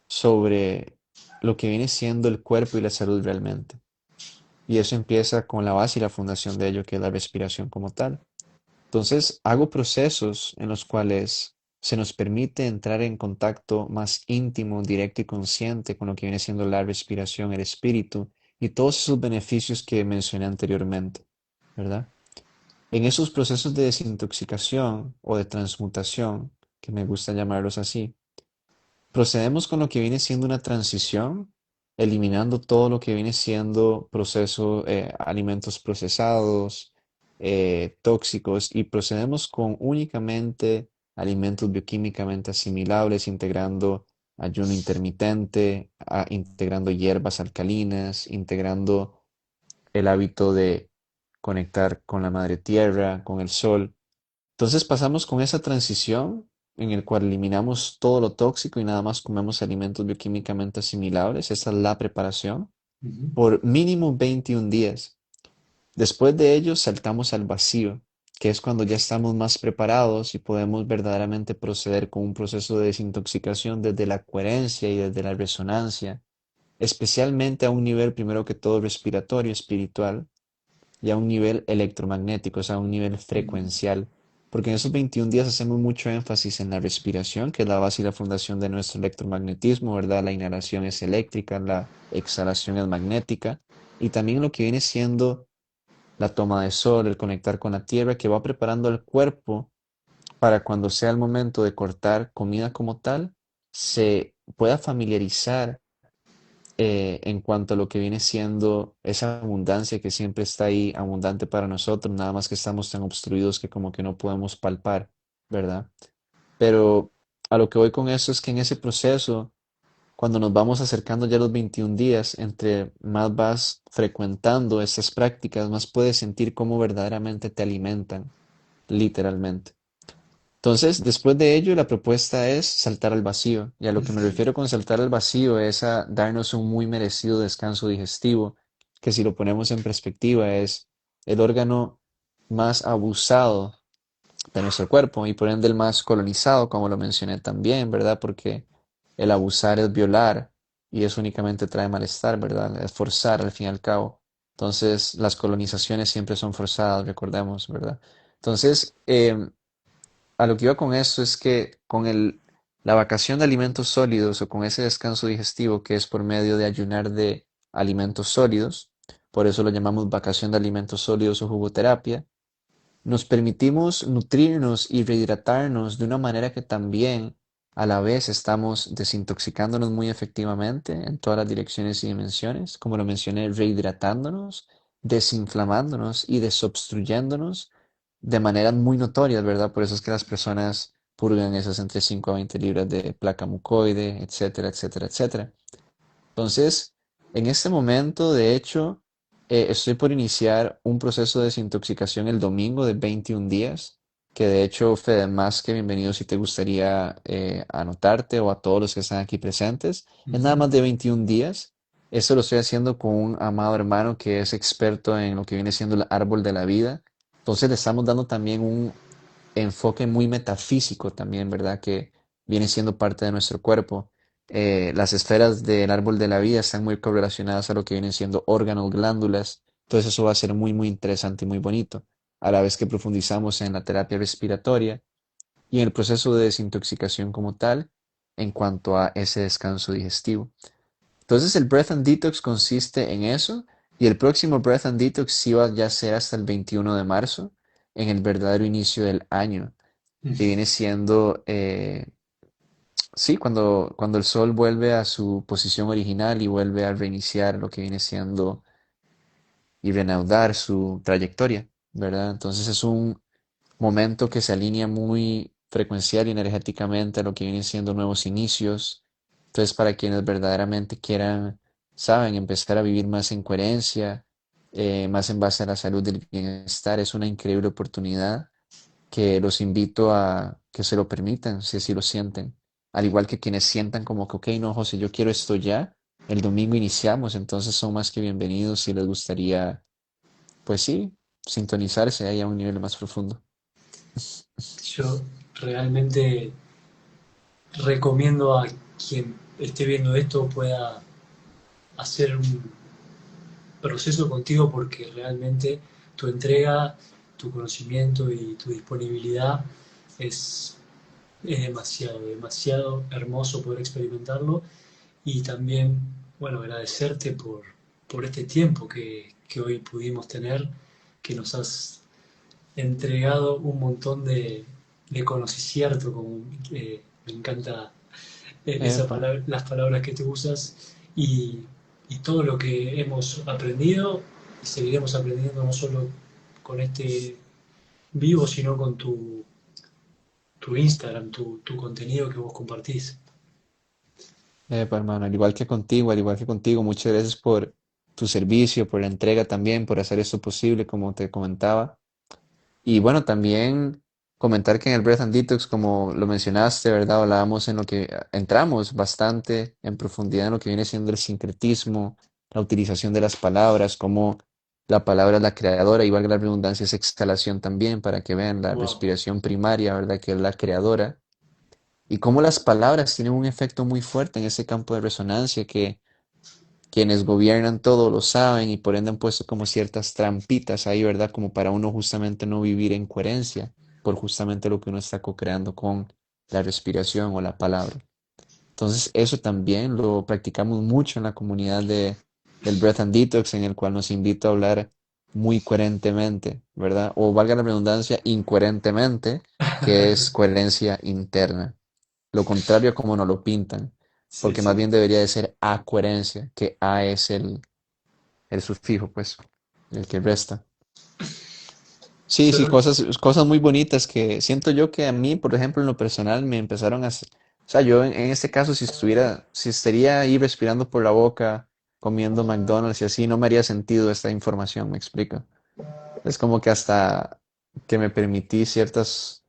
sobre lo que viene siendo el cuerpo y la salud realmente. Y eso empieza con la base y la fundación de ello, que es la respiración como tal. Entonces, hago procesos en los cuales se nos permite entrar en contacto más íntimo, directo y consciente con lo que viene siendo la respiración, el espíritu y todos esos beneficios que mencioné anteriormente, ¿verdad? En esos procesos de desintoxicación o de transmutación, que me gusta llamarlos así, procedemos con lo que viene siendo una transición, eliminando todo lo que viene siendo proceso, alimentos procesados, tóxicos, y procedemos con únicamente alimentos bioquímicamente asimilables, integrando ayuno intermitente, integrando hierbas alcalinas, integrando el hábito de conectar con la madre tierra, con el sol. Entonces pasamos con esa transición en el cual eliminamos todo lo tóxico y nada más comemos alimentos bioquímicamente asimilables. Esa es la preparación Ujú. por mínimo 21 días. Después de ello saltamos al vacío, que es cuando ya estamos más preparados y podemos verdaderamente proceder con un proceso de desintoxicación desde la coherencia y desde la resonancia, especialmente a un nivel primero que todo respiratorio, espiritual, y a un nivel electromagnético, o sea, a un nivel frecuencial. Porque en esos 21 días hacemos mucho énfasis en la respiración, que es la base y la fundación de nuestro electromagnetismo, ¿verdad? La inhalación es eléctrica, la exhalación es magnética. Y también lo que viene siendo la toma de sol, el conectar con la tierra, que va preparando el cuerpo para cuando sea el momento de cortar comida como tal, se pueda familiarizar en cuanto a lo que viene siendo esa abundancia que siempre está ahí, abundante para nosotros, nada más que estamos tan obstruidos que como que no podemos palpar, ¿verdad? Pero a lo que voy con eso es que en ese proceso, cuando nos vamos acercando ya a los 21 días, entre más vas frecuentando estas prácticas, más puedes sentir cómo verdaderamente te alimentan, literalmente. Entonces, después de ello, la propuesta es saltar al vacío. Y a lo que me refiero con saltar al vacío es a darnos un muy merecido descanso digestivo, que si lo ponemos en perspectiva es el órgano más abusado de nuestro cuerpo y por ende el más colonizado, como lo mencioné también, ¿verdad? Porque el abusar es violar y eso únicamente trae malestar, ¿verdad? Es forzar al fin y al cabo. Entonces, las colonizaciones siempre son forzadas, recordemos, ¿verdad? Entonces, a lo que iba con esto es que con la vacación de alimentos sólidos o con ese descanso digestivo que es por medio de ayunar de alimentos sólidos, por eso lo llamamos vacación de alimentos sólidos o jugoterapia, nos permitimos nutrirnos y rehidratarnos de una manera que también a la vez estamos desintoxicándonos muy efectivamente en todas las direcciones y dimensiones, como lo mencioné, rehidratándonos, desinflamándonos y desobstruyéndonos de maneras muy notorias, ¿verdad? Por eso es que las personas purgan esas entre 5 a 20 libras de placa mucoide, etcétera, etcétera, etcétera. Entonces, en este momento, de hecho, estoy por iniciar un proceso de desintoxicación el domingo de 21 días, que de hecho, Fede, más que bienvenido si te gustaría anotarte o a todos los que están aquí presentes. Es nada Ujú. más de 21 días. Esto lo estoy haciendo con un amado hermano que es experto en lo que viene siendo el árbol de la vida. Entonces, le estamos dando también un enfoque muy metafísico también, ¿verdad? Que viene siendo parte de nuestro cuerpo. Las esferas del árbol de la vida están muy correlacionadas a lo que vienen siendo órganos, glándulas. Entonces eso va a ser muy, muy interesante y muy bonito. A la vez que profundizamos en la terapia respiratoria y en el proceso de desintoxicación como tal en cuanto a ese descanso digestivo. Entonces el Breath and Detox consiste en eso y el próximo Breath and Detox sí va ya a ser hasta el 21 de marzo, en el verdadero inicio del año, que viene siendo, sí, cuando el Sol vuelve a su posición original y vuelve a reiniciar lo que viene siendo y reanudar su trayectoria, ¿verdad? Entonces es un momento que se alinea muy frecuencial y energéticamente a lo que vienen siendo nuevos inicios. Entonces, para quienes verdaderamente quieran, saben, empezar a vivir más en coherencia, más en base a la salud del bienestar, es una increíble oportunidad que los invito a que se lo permitan, si así lo sienten. Al igual que quienes sientan como que, ok, no, José, yo quiero esto ya. El domingo iniciamos, entonces son más que bienvenidos si les gustaría, pues sí, sintonizarse ahí a un nivel más profundo. Yo realmente recomiendo a quien esté viendo esto pueda hacer un proceso contigo porque realmente tu entrega, tu conocimiento y tu disponibilidad es, es demasiado, demasiado hermoso poder experimentarlo y también, bueno, agradecerte por este tiempo que hoy pudimos tener, que nos has entregado un montón de conocimiento, como me encanta esa Epa. palabra, las palabras que tú usas y todo lo que hemos aprendido y seguiremos aprendiendo no solo con este vivo, sino con tu Instagram, tu contenido que vos compartís. Epa, hermano, al igual que contigo, muchas gracias por tu servicio, por la entrega también, por hacer esto posible, como te comentaba. Y bueno, también comentar que en el Breath and Detox, como lo mencionaste, ¿verdad? Hablábamos en lo que entramos bastante en profundidad en lo que viene siendo el sincretismo, la utilización de las palabras, como la palabra es la creadora, y valga la redundancia, es exhalación también, para que vean la Wow, respiración primaria, ¿verdad? Que es la creadora. Y cómo las palabras tienen un efecto muy fuerte en ese campo de resonancia que quienes gobiernan todo lo saben y por ende han puesto como ciertas trampitas ahí, ¿verdad? Como para uno justamente no vivir en coherencia por justamente lo que uno está co-creando con la respiración o la palabra. Entonces, eso también lo practicamos mucho en la comunidad del Breath and Detox, en el cual nos invito a hablar muy coherentemente, ¿verdad? O valga la redundancia, incoherentemente, que es coherencia interna. Lo contrario a como nos lo pintan, sí, porque más sí. bien debería de ser acoherencia, que A es el sufijo, pues, el que resta. Sí, sí, Yo, cosas muy bonitas que siento yo que a mí, por ejemplo, en lo personal me empezaron o sea, yo en este caso, si estaría ahí respirando por la boca, comiendo McDonald's y así, no me haría sentido esta información, me explico. Es como que hasta que me permití ciertas,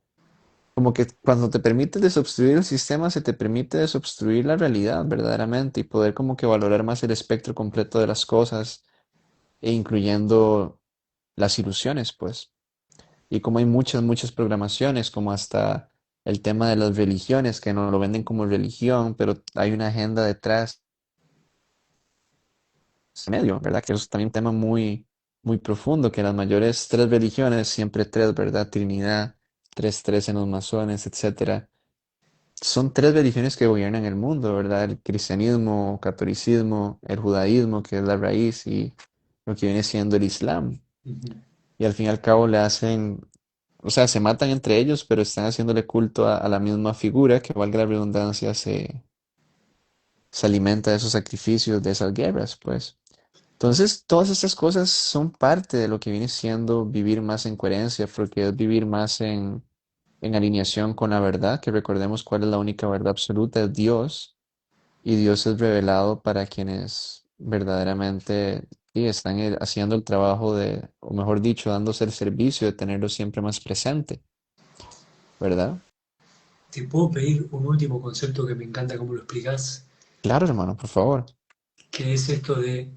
como que cuando te permites desobstruir el sistema, se te permite desobstruir la realidad verdaderamente y poder como que valorar más el espectro completo de las cosas e incluyendo las ilusiones, pues. Y como hay muchas programaciones, como hasta el tema de las religiones, que no lo venden como religión, pero hay una agenda detrás medio, ¿verdad? Que eso es también un tema muy profundo, que las mayores tres religiones, siempre tres, ¿verdad? Trinidad, tres en los masones, etcétera. Son tres religiones que gobiernan el mundo, ¿verdad? El cristianismo, catolicismo, el judaísmo, que es la raíz, y lo que viene siendo el islam. ujú. Y al fin y al cabo le hacen, o sea, se matan entre ellos, pero están haciéndole culto a la misma figura, que valga la redundancia, se alimenta de esos sacrificios, de esas guerras, pues. Entonces, todas estas cosas son parte de lo que viene siendo vivir más en coherencia, porque es vivir más en alineación con la verdad, que recordemos cuál es la única verdad absoluta, es Dios, y Dios es revelado para quienes verdaderamente sí, están haciendo el trabajo de, o mejor dicho, dándose el servicio de tenerlo siempre más presente, ¿verdad? ¿Te puedo pedir un último concepto que me encanta cómo lo explicás? Claro, hermano, por favor. Que es esto de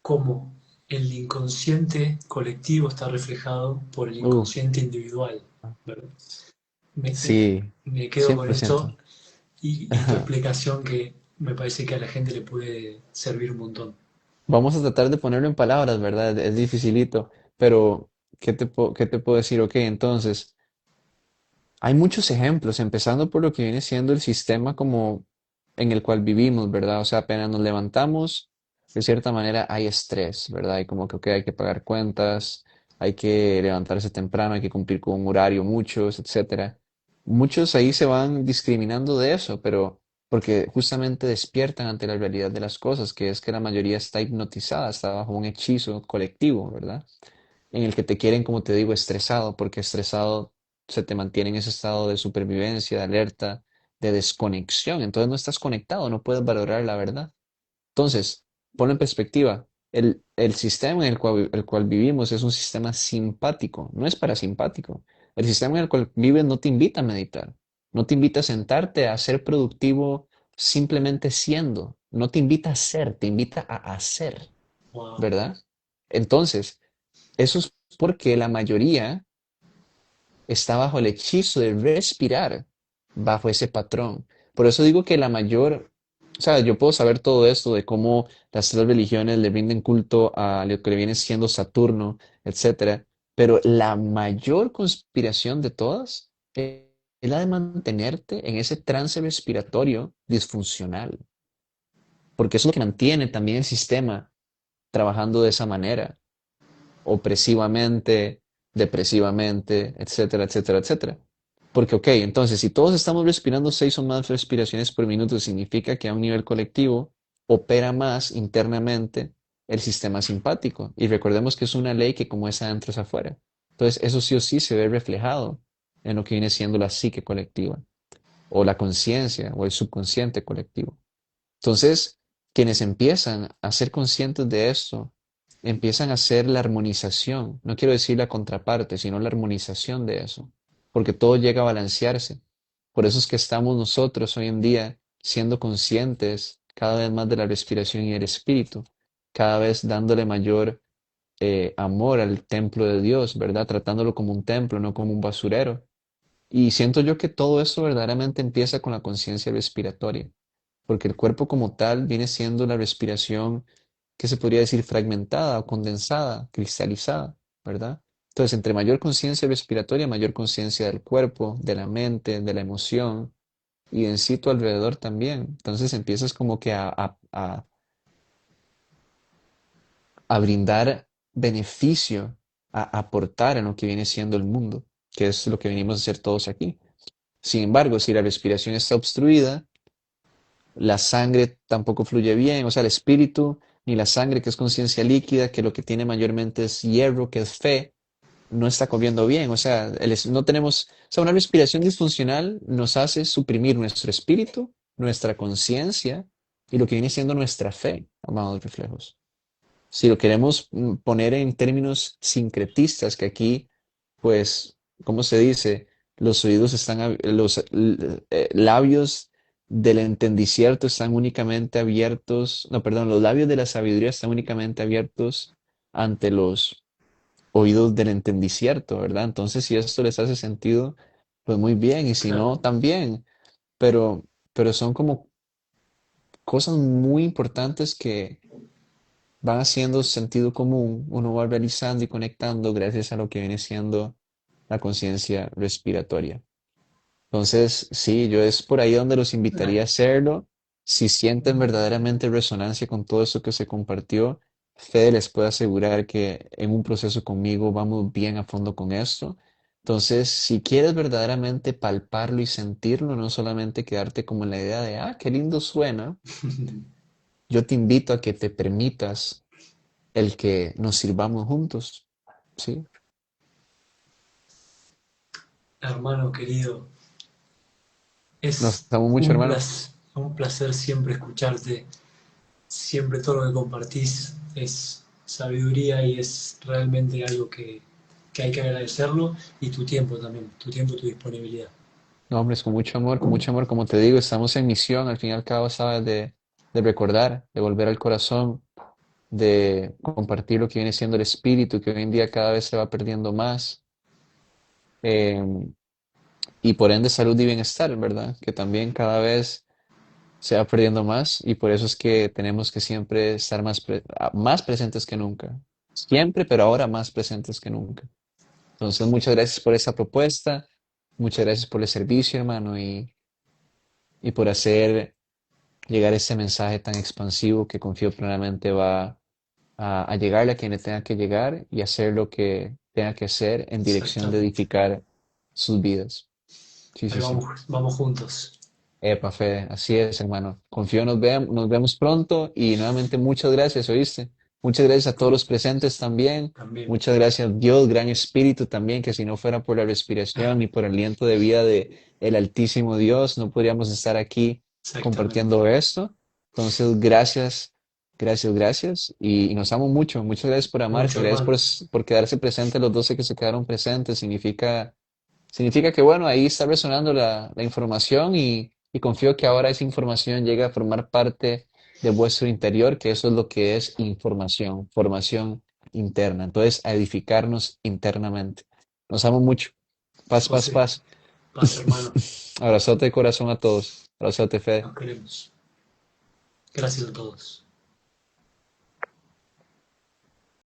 cómo el inconsciente colectivo está reflejado por el Uh, inconsciente individual, ¿verdad? Me, me- sí, me quedo cien con por esto ciento. y tu explicación que me parece que a la gente le puede servir un montón. Vamos a tratar de ponerlo en palabras, ¿verdad? Es dificilito, pero qué te puedo decir? Ok, entonces, hay muchos ejemplos, empezando por lo que viene siendo el sistema como en el cual vivimos, ¿verdad? O sea, apenas nos levantamos, de cierta manera hay estrés, ¿verdad? Hay como que, ok, hay que pagar cuentas, hay que levantarse temprano, hay que cumplir con un horario, muchos, etcétera. Muchos ahí se van discriminando de eso, pero porque justamente despiertan ante la realidad de las cosas, que es que la mayoría está hipnotizada, está bajo un hechizo colectivo, ¿verdad? En el que te quieren, como te digo, estresado, porque estresado se te mantiene en ese estado de supervivencia, de alerta, de desconexión. Entonces no estás conectado, no puedes valorar la verdad. Entonces, ponlo en perspectiva. El sistema en el cual vivimos es un sistema simpático, no es parasimpático. El sistema en el cual vives no te invita a meditar, no te invita a sentarte a ser productivo simplemente siendo, no te invita a ser, te invita a hacer, Wow, ¿verdad? Entonces, eso es porque la mayoría está bajo el hechizo de respirar bajo ese patrón. Por eso digo que la mayor, o sea, yo puedo saber todo esto de cómo las tres religiones le rinden culto a lo que le viene siendo Saturno, etcétera, Pero la mayor conspiración de todas es la de mantenerte en ese trance respiratorio disfuncional, porque eso es lo que mantiene también el sistema trabajando de esa manera, opresivamente, depresivamente, etcétera, etcétera, etcétera. Porque, ok, entonces, si todos estamos respirando 6 o más respiraciones por minuto, significa que a un nivel colectivo opera más internamente el sistema simpático. Y recordemos que es una ley que como es adentro es afuera. Entonces, eso sí o sí se ve reflejado en lo que viene siendo la psique colectiva, o la conciencia, o el subconsciente colectivo. Entonces, quienes empiezan a ser conscientes de esto, empiezan a hacer la armonización, no quiero decir la contraparte, sino la armonización de eso, porque todo llega a balancearse. Por eso es que estamos nosotros hoy en día siendo conscientes cada vez más de la respiración y el espíritu, cada vez dándole mayor amor al templo de Dios, ¿verdad? Tratándolo como un templo, no como un basurero. Y siento yo que todo eso verdaderamente empieza con la conciencia respiratoria, porque el cuerpo como tal viene siendo la respiración que se podría decir fragmentada o condensada, cristalizada, ¿verdad? Entonces, entre mayor conciencia respiratoria, mayor conciencia del cuerpo, de la mente, de la emoción y en sí tu alrededor también. Entonces empiezas como que a brindar beneficio, a aportar en lo que viene siendo el mundo, que es lo que venimos a hacer todos aquí. Sin embargo, si la respiración está obstruida, la sangre tampoco fluye bien, o sea, el espíritu ni la sangre, que es conciencia líquida, que lo que tiene mayormente es hierro, que es fe, no está corriendo bien, o sea, no tenemos, o sea, una respiración disfuncional nos hace suprimir nuestro espíritu, nuestra conciencia y lo que viene siendo nuestra fe, amados reflejos. Si lo queremos poner en términos sincretistas, que aquí, pues, ¿cómo se dice? Los oídos están, los labios del entendicierto están únicamente abiertos, no, perdón, los labios de la sabiduría están únicamente abiertos ante los oídos del entendicierto, ¿verdad? Entonces, si esto les hace sentido, pues muy bien, y si Claro. no, también, pero, pero son como cosas muy importantes que van haciendo sentido común, uno va realizando y conectando gracias a lo que viene siendo la conciencia respiratoria. Entonces, sí, yo es por ahí donde los invitaría a hacerlo. Si sienten verdaderamente resonancia con todo eso que se compartió, Fede les puede asegurar que en un proceso conmigo vamos bien a fondo con esto. Entonces, si quieres verdaderamente palparlo y sentirlo, no solamente quedarte como en la idea de, ah, qué lindo suena, yo te invito a que te permitas el que nos sirvamos juntos, ¿sí? Hermano querido, Nos es damos mucho, hermano. un placer siempre escucharte, siempre todo lo que compartís es sabiduría y es realmente algo que hay que agradecerlo y tu tiempo también, tu tiempo, tu disponibilidad. No, hombres, con mucho amor, como te digo, estamos en misión, al fin y al cabo, sabes, de recordar, de volver al corazón, de compartir lo que viene siendo el espíritu, que hoy en día cada vez se va perdiendo más, eh, y por ende salud y bienestar, ¿verdad? Que también cada vez se va perdiendo más, y por eso es que tenemos que siempre estar más presentes que nunca. Siempre, pero ahora más presentes que nunca. Entonces, muchas gracias por esa propuesta, muchas gracias por el servicio, hermano, y por hacer llegar ese mensaje tan expansivo que confío plenamente va a llegarle a quien le tenga que llegar y hacer lo que tenga que hacer en dirección de Exactamente. edificar sus vidas. Sí, Ahí sí, sí. vamos, vamos juntos. Epa, Fede, así es, hermano. Confío nos vemos pronto y nuevamente muchas gracias, ¿oíste? Muchas gracias a todos los presentes también. También. Muchas gracias, Dios, gran espíritu también, que si no fuera por la respiración y por el aliento de vida de el Altísimo Dios, no podríamos estar aquí Exactamente. compartiendo esto. Entonces, gracias, gracias, gracias. Y nos amo mucho. Muchas gracias por amarse. Mucho, Gracias hermano. por quedarse presente los 12 que se quedaron presentes. Significa que, bueno, ahí está resonando la información y confío que ahora esa información llegue a formar parte de vuestro interior, que eso es lo que es información, formación interna. Entonces, a edificarnos internamente. Nos amo mucho. Paz, paz, José, paz. paz, hermano. Abrazote de corazón a todos. Abrazote, Fede. Nos queremos. Gracias a todos.